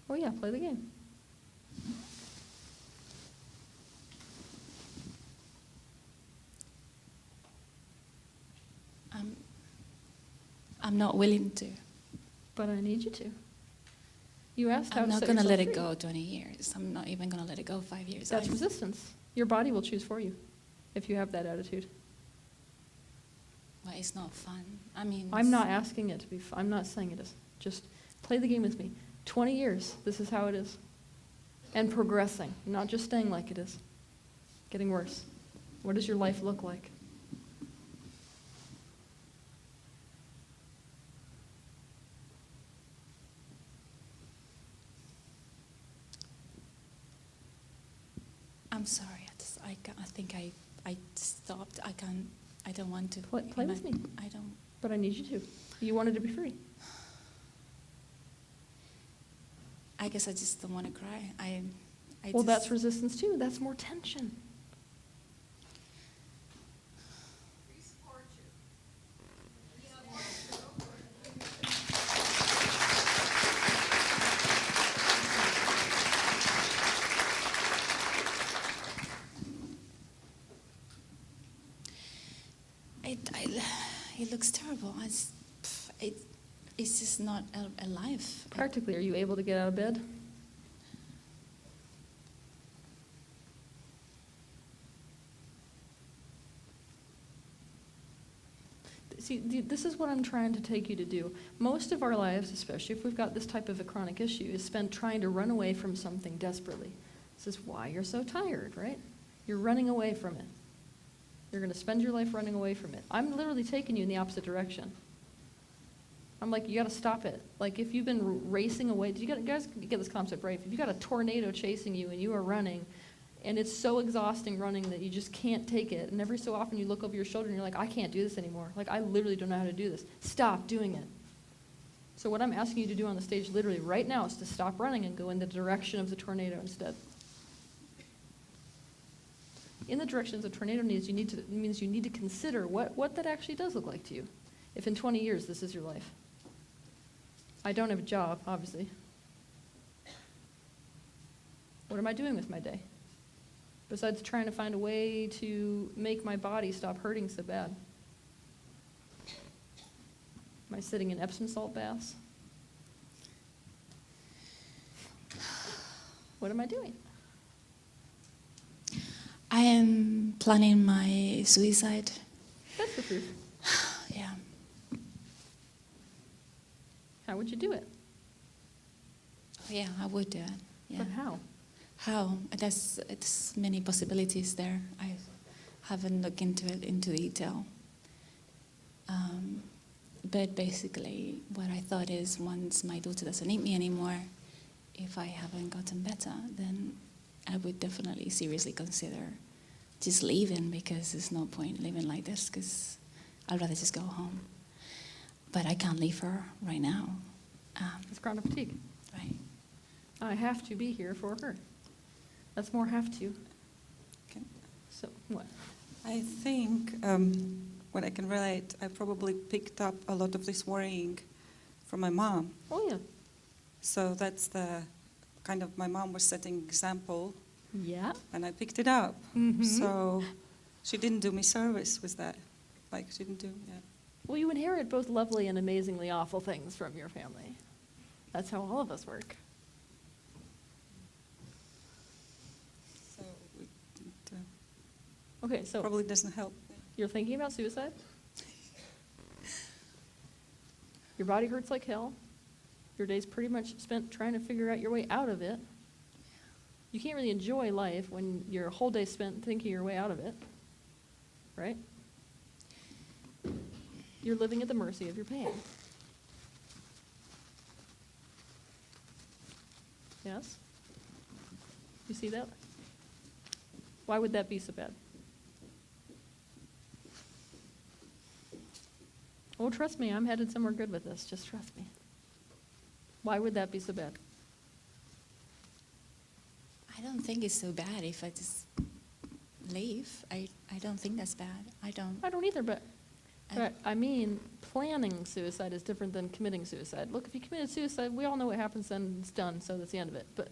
S1: Oh yeah, play the game.
S3: I'm not willing to.
S1: But I need you to. You asked how
S3: I'm
S1: to
S3: not
S1: set
S3: going to
S1: yourself
S3: let it
S1: free.
S3: go 20 years. I'm not even going to let it go 5 years.
S1: That's resistance. Your body will choose for you if you have that attitude.
S3: Well, it's not fun. I mean,
S1: I'm not asking it to be fun. I'm not saying it is. Just play the game with me. 20 years, this is how it is. And progressing, not just staying like it is. Getting worse. What does your life look like?
S3: I'm sorry. I think I stopped. I don't want to.
S1: Play with me.
S3: I don't.
S1: But I need you to. You wanted to be free.
S3: I guess I just don't want to cry.
S1: Well, that's resistance too. That's more tension.
S3: It looks terrible. It's just not alive.
S1: Practically, are you able to get out of bed? See, this is what I'm trying to take you to do. Most of our lives, especially if we've got this type of a chronic issue, is spent trying to run away from something desperately. This is why you're so tired, right? You're running away from it. You're going to spend your life running away from it. I'm literally taking you in the opposite direction. I'm like, you got to stop it. Like, if you've been racing away, you guys get this concept right. If you got a tornado chasing you and you are running, and it's so exhausting running that you just can't take it, and every so often you look over your shoulder and you're like, I can't do this anymore. Like, I literally don't know how to do this. Stop doing it. So what I'm asking you to do on the stage literally right now is to stop running and go in the direction of the tornado instead. In the direction the tornado means you need to consider what that actually does look like to you. If in 20 years this is your life. I don't have a job, obviously. What am I doing with my day? Besides trying to find a way to make my body stop hurting so bad. Am I sitting in Epsom salt baths? What am I doing?
S3: I am planning my suicide.
S1: That's the truth.
S3: Yeah.
S1: How would you do it?
S3: Yeah, I would do it. Yeah.
S1: But how?
S3: How? It's many possibilities there. I haven't looked into it into detail. But basically, what I thought is once my daughter doesn't need me anymore, if I haven't gotten better, then I would definitely seriously consider just leaving, because there's no point living like this, because I'd rather just go home. But I can't leave her right now.
S1: It's chronic fatigue.
S3: Right.
S1: I have to be here for her. That's more have to.
S4: Okay.
S1: So, what?
S4: I think what I can relate, I probably picked up a lot of this worrying from my mom.
S1: Oh, yeah.
S4: So that's the kind of, my mom was setting example,
S1: Yeah.
S4: and I picked it up.
S1: Mm-hmm.
S4: So she didn't do me service with that. Like, she didn't do, yeah.
S1: Well, you inherit both lovely and amazingly awful things from your family. That's how all of us work.
S4: So it
S1: Okay, so
S4: probably doesn't help.
S1: you're thinking about suicide? Your body hurts like hell. Your day's pretty much spent trying to figure out your way out of it. You can't really enjoy life when your whole day's spent thinking your way out of it, right? You're living at the mercy of your pain. Yes? You see that? Why would that be so bad? Oh, trust me, I'm headed somewhere good with this. Just trust me. Why would that be so bad?
S3: I don't think it's so bad if I just leave. I don't think that's bad. I don't
S1: either, but
S3: I-
S1: I mean, planning suicide is different than committing suicide. Look, if you committed suicide, we all know what happens then, it's done, so that's the end of it. But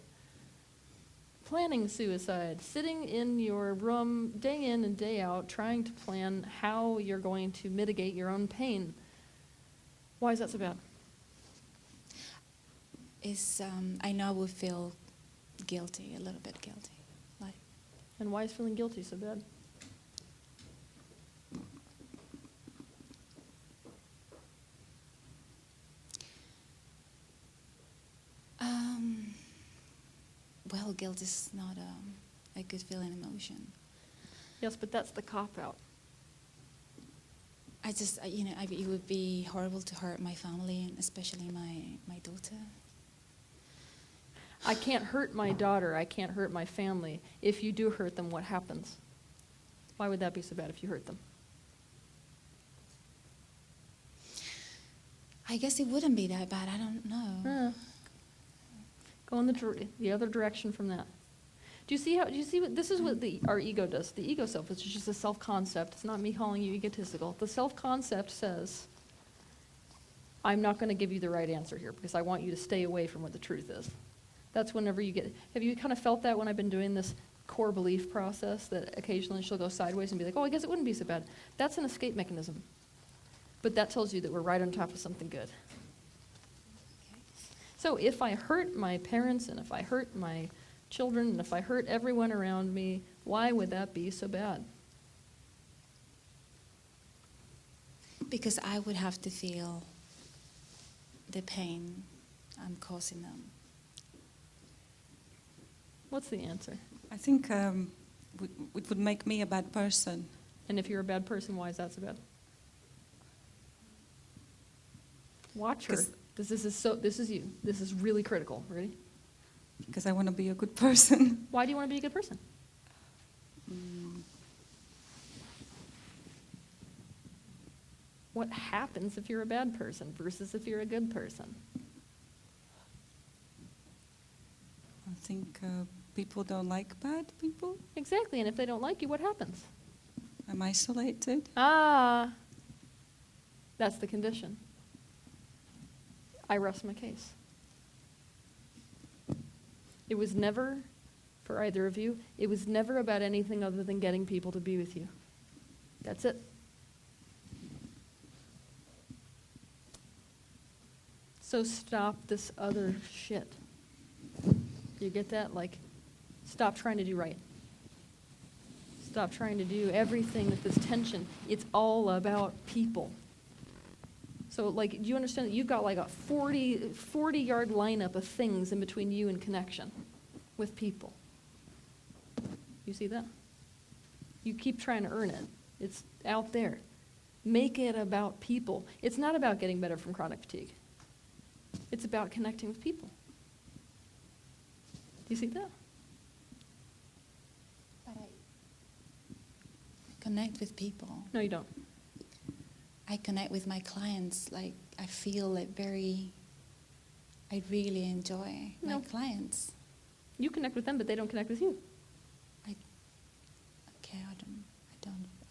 S1: planning suicide, sitting in your room day in and day out, trying to plan how you're going to mitigate your own pain, why is that so bad?
S3: It's I know I would feel guilty, a little bit guilty. Like,
S1: And why is feeling guilty so bad?
S3: well, guilt is not a good feeling emotion.
S1: Yes, but that's the cop-out.
S3: I just, it would be horrible to hurt my family, and especially my daughter.
S1: I can't hurt my daughter. I can't hurt my family. If you do hurt them, what happens? Why would that be so bad if you hurt them?
S3: I guess it wouldn't be that bad. I don't know.
S1: Go in the other direction from that. Do you see what this is what our ego does? The ego self is just a self-concept. It's not me calling you egotistical. The self-concept says, I'm not going to give you the right answer here because I want you to stay away from what the truth is. That's whenever you get, have you kind of felt that when I've been doing this core belief process that occasionally she'll go sideways and be like, oh, I guess it wouldn't be so bad. That's an escape mechanism. But that tells you that we're right on top of something good. So if I hurt my parents and if I hurt my children and if I hurt everyone around me, why would that be so bad?
S3: Because I would have to feel the pain I'm causing them.
S1: What's the answer?
S4: I think it would make me a bad person.
S1: And if you're a bad person, why is that so bad? Watch her. This is you. This is really critical. Ready?
S4: Because I want to be a good person.
S1: Why do you want to be a good person? What happens if you're a bad person versus if you're a good person?
S4: I think people don't like bad people.
S1: Exactly, and if they don't like you, what happens?
S4: I'm isolated.
S1: That's the condition. I rest my case. It was never, for either of you, it was never about anything other than getting people to be with you. That's it. So stop this other shit. You get that? Like, stop trying to do right. Stop trying to do everything with this tension. It's all about people. So, like, do you understand that you've got like a 40-yard lineup of things in between you and connection with people? You see that? You keep trying to earn it. It's out there. Make it about people. It's not about getting better from chronic fatigue. It's about connecting with people. Do you see that?
S3: But I connect with people.
S1: No, you don't.
S3: I connect with my clients. Like, I feel it I really enjoy my clients.
S1: You connect with them, but they don't connect with you.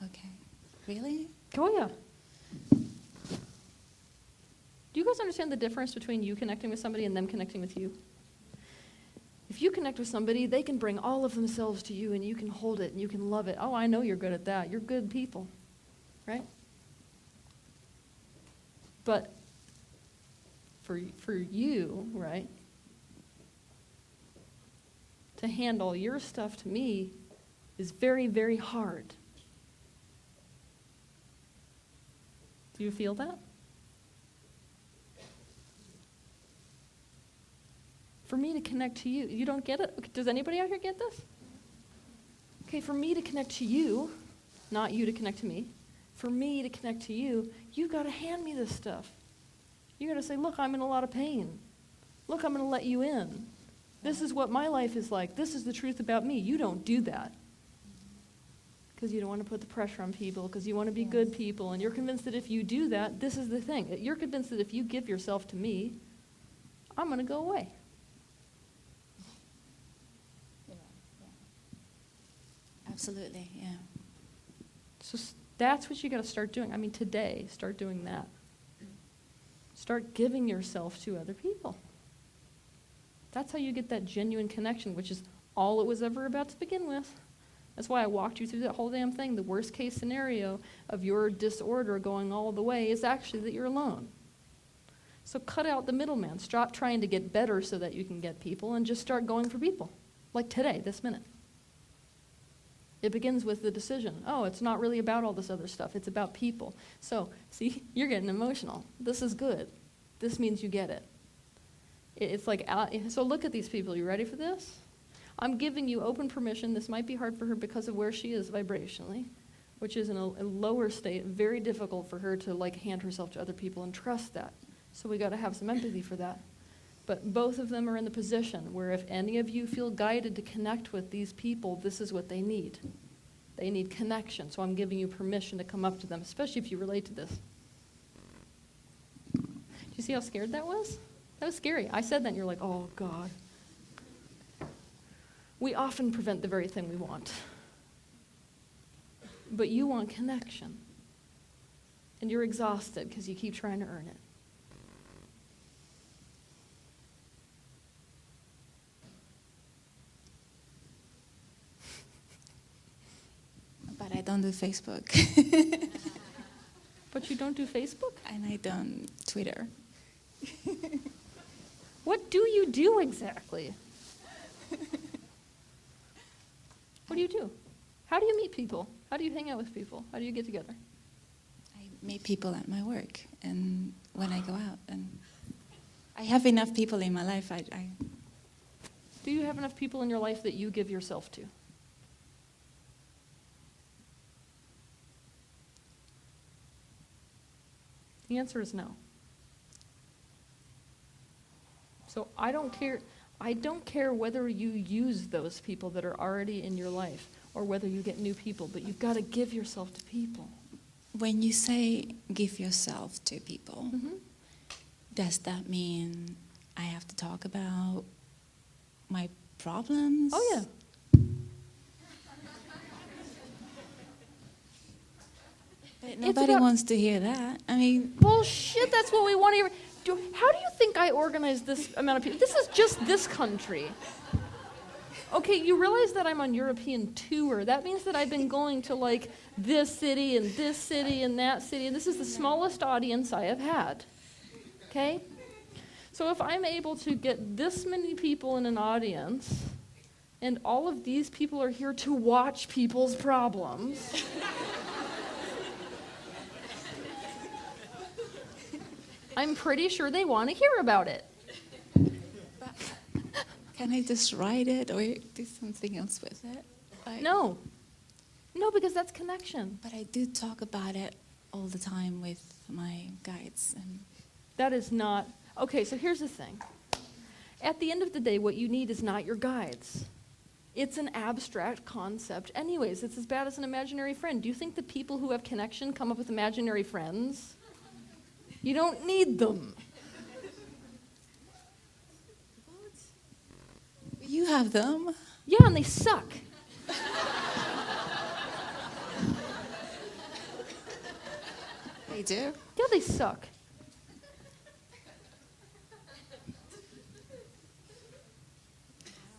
S3: Okay. Really?
S1: Oh, yeah. Do you guys understand the difference between you connecting with somebody and them connecting with you? If you connect with somebody, they can bring all of themselves to you and you can hold it and you can love it. Oh, I know you're good at that. You're good people, right? But for you, right, to handle your stuff to me is very, very hard. Do you feel that? For me to connect to you, you don't get it? Does anybody out here get this? Okay, for me to connect to you, not you to connect to me, for me to connect to you, you got to hand me this stuff. You got to say, look, I'm in a lot of pain. Look, I'm going to let you in. This is what my life is like. This is the truth about me. You don't do that. Because you don't want to put the pressure on people, because you want to be good people, and you're convinced that if you do that, this is the thing. You're convinced that if you give yourself to me, I'm going to go away.
S3: Absolutely, yeah.
S1: So that's what you got to start doing. I mean, today, start doing that. Start giving yourself to other people. That's how you get that genuine connection, which is all it was ever about to begin with. That's why I walked you through that whole damn thing. The worst case scenario of your disorder going all the way is actually that you're alone. So cut out the middleman. Stop trying to get better so that you can get people and just start going for people. Like today, this minute. It begins with the decision. Oh, it's not really about all this other stuff. It's about people. So, see, you're getting emotional. This is good. This means you get it. It's like, so look at these people. You ready for this? I'm giving you open permission. This might be hard for her because of where she is vibrationally, which is in a lower state, very difficult for her to like hand herself to other people and trust that. So we got to have some empathy for that. But both of them are in the position where if any of you feel guided to connect with these people, this is what they need. They need connection. So I'm giving you permission to come up to them, especially if you relate to this. Do you see how scared that was? That was scary. I said that and you're like, oh God. We often prevent the very thing we want. But you want connection. And you're exhausted because you keep trying to earn it.
S3: But I don't do Facebook.
S1: But you don't do Facebook?
S3: And I don't Twitter.
S1: What do you do exactly? What do you do? How do you meet people? How do you hang out with people? How do you get together?
S3: I meet people at my work and when I go out. And I have enough people in my life.
S1: Do you have enough people in your life that you give yourself to? The answer is no. So I don't care whether you use those people that are already in your life or whether you get new people, but you've got to give yourself to people.
S3: When you say give yourself to people, does that mean I have to talk about my problems?
S1: Oh, yeah.
S3: But nobody wants to hear that. I mean,
S1: bullshit, that's what we want to hear. How do you think I organize this amount of people? This is just this country. Okay, you realize that I'm on European tour. That means that I've been going to like this city and that city, and this is the smallest audience I have had. Okay? So if I'm able to get this many people in an audience, and all of these people are here to watch people's problems, I'm pretty sure they want to hear about it.
S3: but can I just write it or do something else with it?
S1: No, because that's connection.
S3: But I do talk about it all the time with my guides. And
S1: That is not... Okay, so here's the thing. At the end of the day, what you need is not your guides. It's an abstract concept. Anyways, it's as bad as an imaginary friend. Do you think the people who have connection come up with imaginary friends? You don't need them.
S3: you have them.
S1: Yeah, and they suck.
S3: They do?
S1: Yeah, they suck.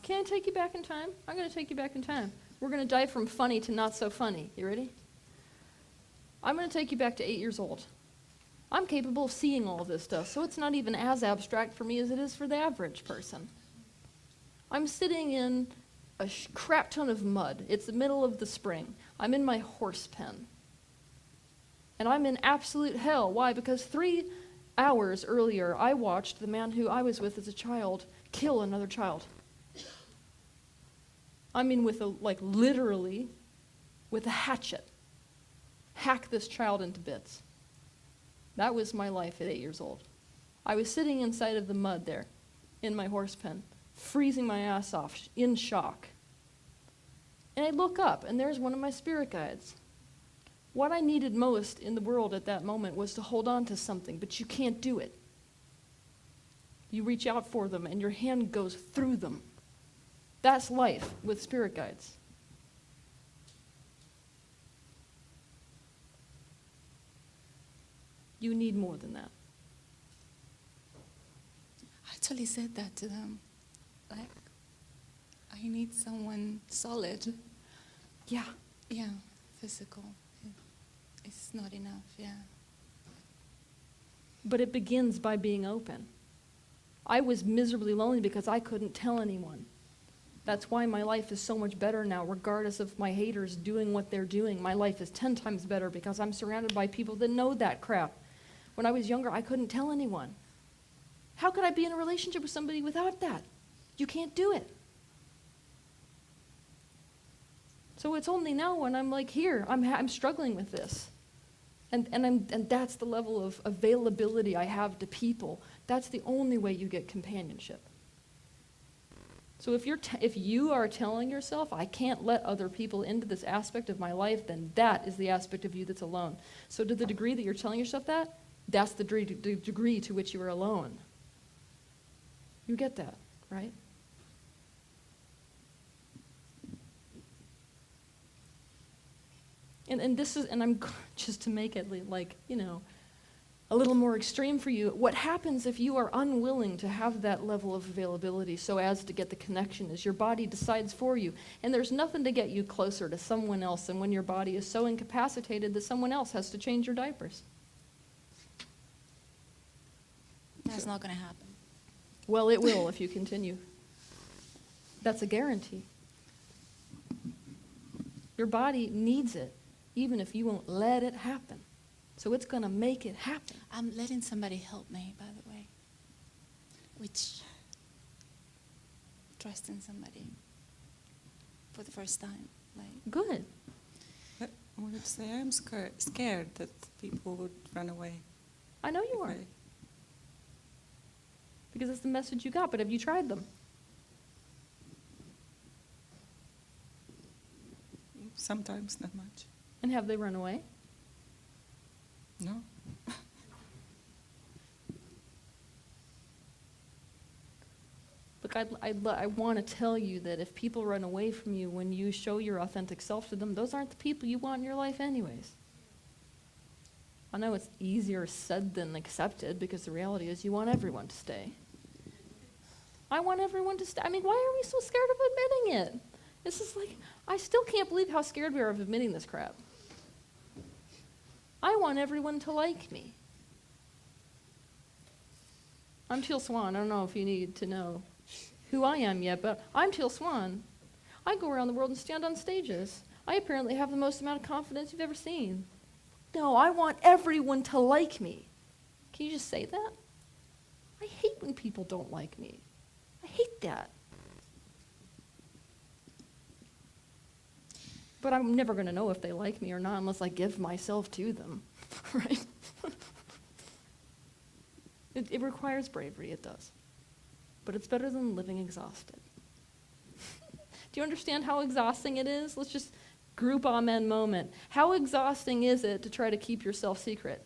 S1: Can I take you back in time? I'm going to take you back in time. We're going to dive from funny to not so funny. You ready? I'm going to take you back to 8 years old. I'm capable of seeing all this stuff, so it's not even as abstract for me as it is for the average person. I'm sitting in a crap ton of mud. It's the middle of the spring. I'm in my horse pen. And I'm in absolute hell. Why? Because 3 hours earlier, I watched the man who I was with as a child kill another child. I mean, literally, with a hatchet, hack this child into bits. That was my life at 8 years old. I was sitting inside of the mud there, in my horse pen, freezing my ass off, in shock. And I look up, and there's one of my spirit guides. What I needed most in the world at that moment was to hold on to something, but you can't do it. You reach out for them, and your hand goes through them. That's life with spirit guides. You need more than that.
S3: I actually said that to them. Like, I need someone solid.
S1: Yeah.
S3: Yeah, physical. It's not enough, yeah.
S1: But it begins by being open. I was miserably lonely because I couldn't tell anyone. That's why my life is so much better now, regardless of my haters doing what they're doing. My life is 10 times better because I'm surrounded by people that know that crap. When I was younger, I couldn't tell anyone. How could I be in a relationship with somebody without that? You can't do it. So it's only now when I'm like, here, I'm struggling with this. And that's the level of availability I have to people. That's the only way you get companionship. So if you are telling yourself, I can't let other people into this aspect of my life, then that is the aspect of you that's alone. So to the degree that you're telling yourself that, that's the degree to which you are alone. You get that, right? And this is, and I'm just to make it like, a little more extreme for you. What happens if you are unwilling to have that level of availability so as to get the connection is your body decides for you. And there's nothing to get you closer to someone else than when your body is so incapacitated that someone else has to change your diapers.
S3: That's not going to happen.
S1: Well, it will if you continue. That's a guarantee. Your body needs it, even if you won't let it happen. So it's going to make it happen.
S3: I'm letting somebody help me, by the way. Which, trusting somebody for the first time.
S1: Good.
S4: I would say I'm scared that people would run away.
S1: I know you are. Because it's the message you got, but have you tried them?
S4: Sometimes, not much.
S1: And have they run away?
S4: No.
S1: Look, I want to tell you that if people run away from you when you show your authentic self to them, those aren't the people you want in your life anyways. I know it's easier said than accepted because the reality is you want everyone to stay. I want everyone to stay. I mean, why are we so scared of admitting it? This is like, I still can't believe how scared we are of admitting this crap. I want everyone to like me. I'm Teal Swan. I don't know if you need to know who I am yet, but I'm Teal Swan. I go around the world and stand on stages. I apparently have the most amount of confidence you've ever seen. No, I want everyone to like me. Can you just say that? I hate when people don't like me. I hate that. But I'm never going to know if they like me or not unless I give myself to them, right? It requires bravery, it does. But it's better than living exhausted. Do you understand how exhausting it is? Let's just group amen moment. How exhausting is it to try to keep yourself secret?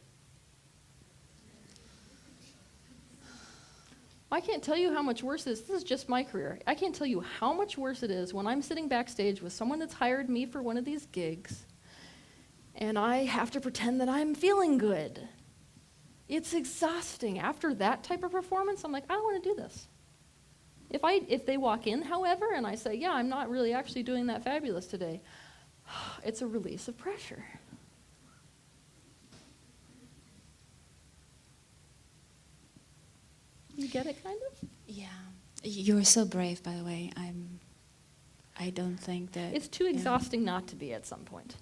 S1: I can't tell you how much worse it is. This is just my career. I can't tell you how much worse it is when I'm sitting backstage with someone that's hired me for one of these gigs, and I have to pretend that I'm feeling good. It's exhausting. After that type of performance, I'm like, I don't want to do this. If they walk in, however, and I say, yeah, I'm not really actually doing that fabulous today, it's a release of pressure. You get it, kind of?
S3: Yeah. You're so brave, by the way. I don't think that...
S1: It's too exhausting not to be at some point.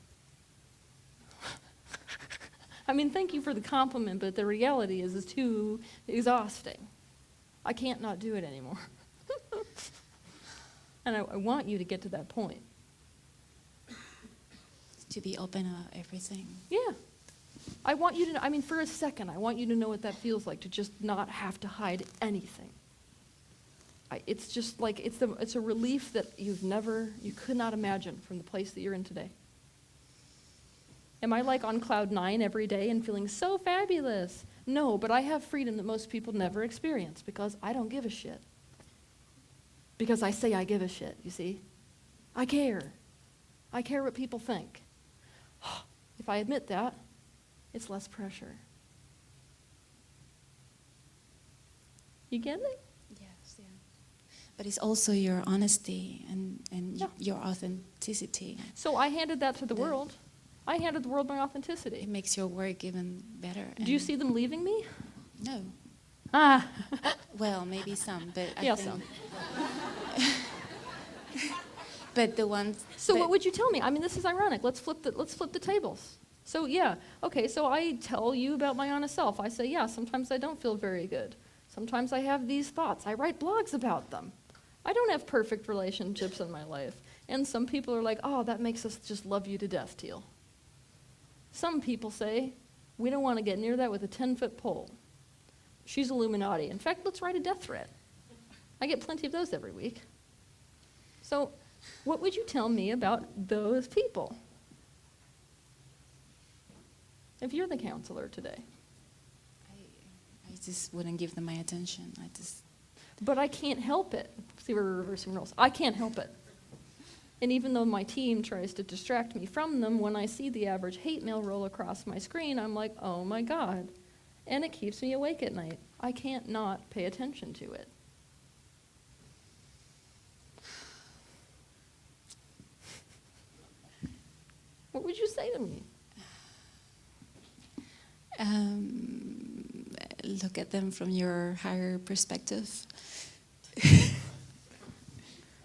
S1: I mean, thank you for the compliment, but the reality is it's too exhausting. I can't not do it anymore. And I want you to get to that point.
S3: To be open about everything.
S1: Yeah. I want you to know, I mean, for a second, I want you to know what that feels like, to just not have to hide anything. It's just like, it's a relief that you could not imagine from the place that you're in today. Am I like on cloud 9 every day and feeling so fabulous? No, but I have freedom that most people never experience because I don't give a shit. Because I say I give a shit, you see? I care. I care what people think. If I admit that, it's less pressure. You get it?
S3: Yes, yeah. But it's also your honesty and
S1: Yeah.
S3: your authenticity.
S1: So I handed that to the world. I handed the world my
S3: It
S1: authenticity.
S3: makes your work even better.
S1: Do you see them leaving me?
S3: No.
S1: Ah.
S3: Well, maybe some, but I
S1: Yeah,
S3: think...
S1: some.
S3: But the ones...
S1: So
S3: but
S1: what would you tell me? I mean, this is ironic. Let's flip the tables. So yeah, okay, so I tell you about my honest self. I say, yeah, sometimes I don't feel very good. Sometimes I have these thoughts. I write blogs about them. I don't have perfect relationships in my life. And some people are like, oh, that makes us just love you to death, Teal. Some people say, we don't want to get near that with a 10-foot pole. She's Illuminati. In fact, let's write a death threat. I get plenty of those every week. So what would you tell me about those people? If you're the counselor today.
S3: I just wouldn't give them my attention.
S1: But I can't help it. See, we're reversing roles. I can't help it. And even though my team tries to distract me from them, when I see the average hate mail roll across my screen, I'm like, oh my God. And it keeps me awake at night. I can't not pay attention to it. What would you say to me?
S3: Look at them from your higher perspective.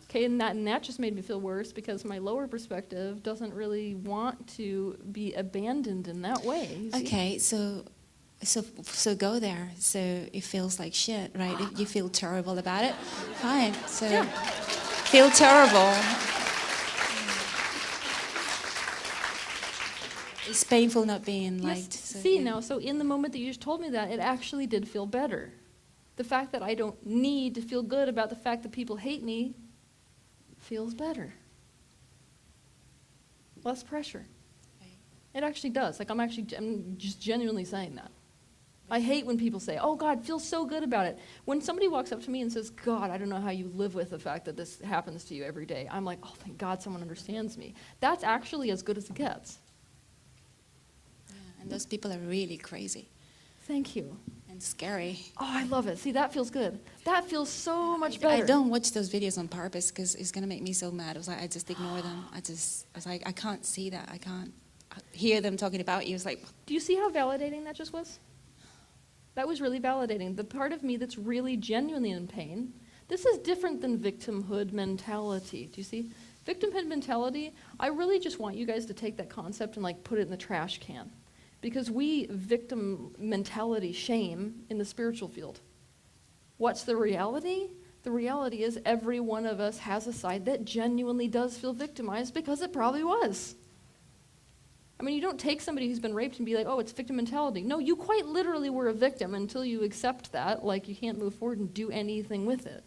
S1: Okay, and that just made me feel worse because my lower perspective doesn't really want to be abandoned in that way. You see?
S3: Okay, so go there. So it feels like shit, right? If you feel terrible about it, fine. So
S1: Yeah.
S3: feel terrible. It's painful not being liked.
S1: Yes,
S3: So,
S1: see
S3: yeah.
S1: now, so in the moment that you just told me that, it actually did feel better. The fact that I don't need to feel good about the fact that people hate me feels better. Less pressure.
S3: Right.
S1: It actually does. Like I'm just genuinely saying that. I hate when people say, oh God, feel so good about it. When somebody walks up to me and says, God, I don't know how you live with the fact that this happens to you every day. I'm like, oh, thank God someone understands me. That's actually as good as it gets.
S3: Yeah, and those people are really crazy
S1: Thank you.
S3: and scary.
S1: Oh, I love it. See, that feels good. That feels so much better.
S3: I don't watch those videos on purpose because it's going to make me so mad. I was like, I just ignore them. I was like, I can't see that. I can't hear them talking about you. It's like,
S1: Do you see how validating that just was? That was really validating. The part of me that's really genuinely in pain, this is different than victimhood mentality. Do you see? Victimhood mentality, I really just want you guys to take that concept and like put it in the trash can. Because we victim mentality shame in the spiritual field. What's the reality? The reality is every one of us has a side that genuinely does feel victimized because it probably was. I mean, you don't take somebody who's been raped and be like, oh, it's victim mentality. No, you quite literally were a victim until you accept that. Like, you can't move forward and do anything with it.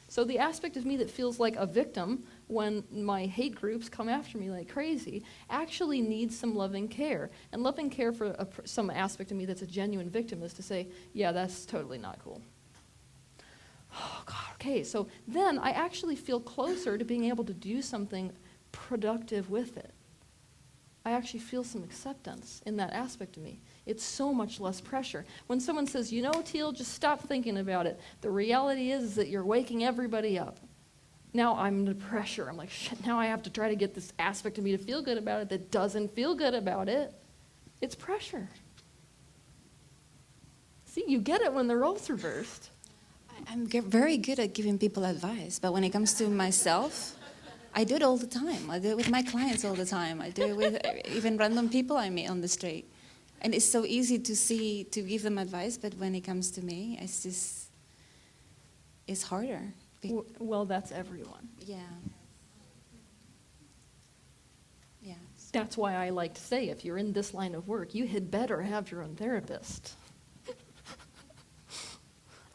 S1: So the aspect of me that feels like a victim when my hate groups come after me like crazy actually needs some loving care. And loving care for some aspect of me that's a genuine victim is to say, yeah, that's totally not cool. Oh, God, okay. So then I actually feel closer to being able to do something productive with it. I actually feel some acceptance in that aspect of me. It's so much less pressure. When someone says, you know, Teal, just stop thinking about it. The reality is that you're waking everybody up. Now I'm under pressure. I'm like, shit, now I have to try to get this aspect of me to feel good about it that doesn't feel good about it. It's pressure. See, you get it when the roles reversed.
S3: I'm very good at giving people advice, but when it comes to myself, I do it all the time. I do it with my clients all the time. I do it with even random people I meet on the street. And it's so easy to give them advice, but when it comes to me, it's harder.
S1: Well, that's everyone.
S3: Yeah. Yeah.
S1: That's why I like to say, if you're in this line of work, you had better have your own therapist.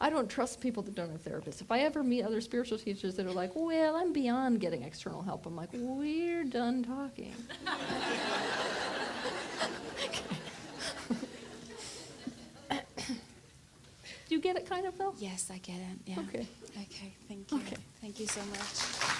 S1: I don't trust people that don't have therapists. If I ever meet other spiritual teachers that are like, well, I'm beyond getting external help, I'm like, we're done talking. Do you get it kind of, though?
S3: Yes, I get it. Yeah.
S1: Okay.
S3: Okay, thank you.
S1: Okay.
S3: Thank you so much.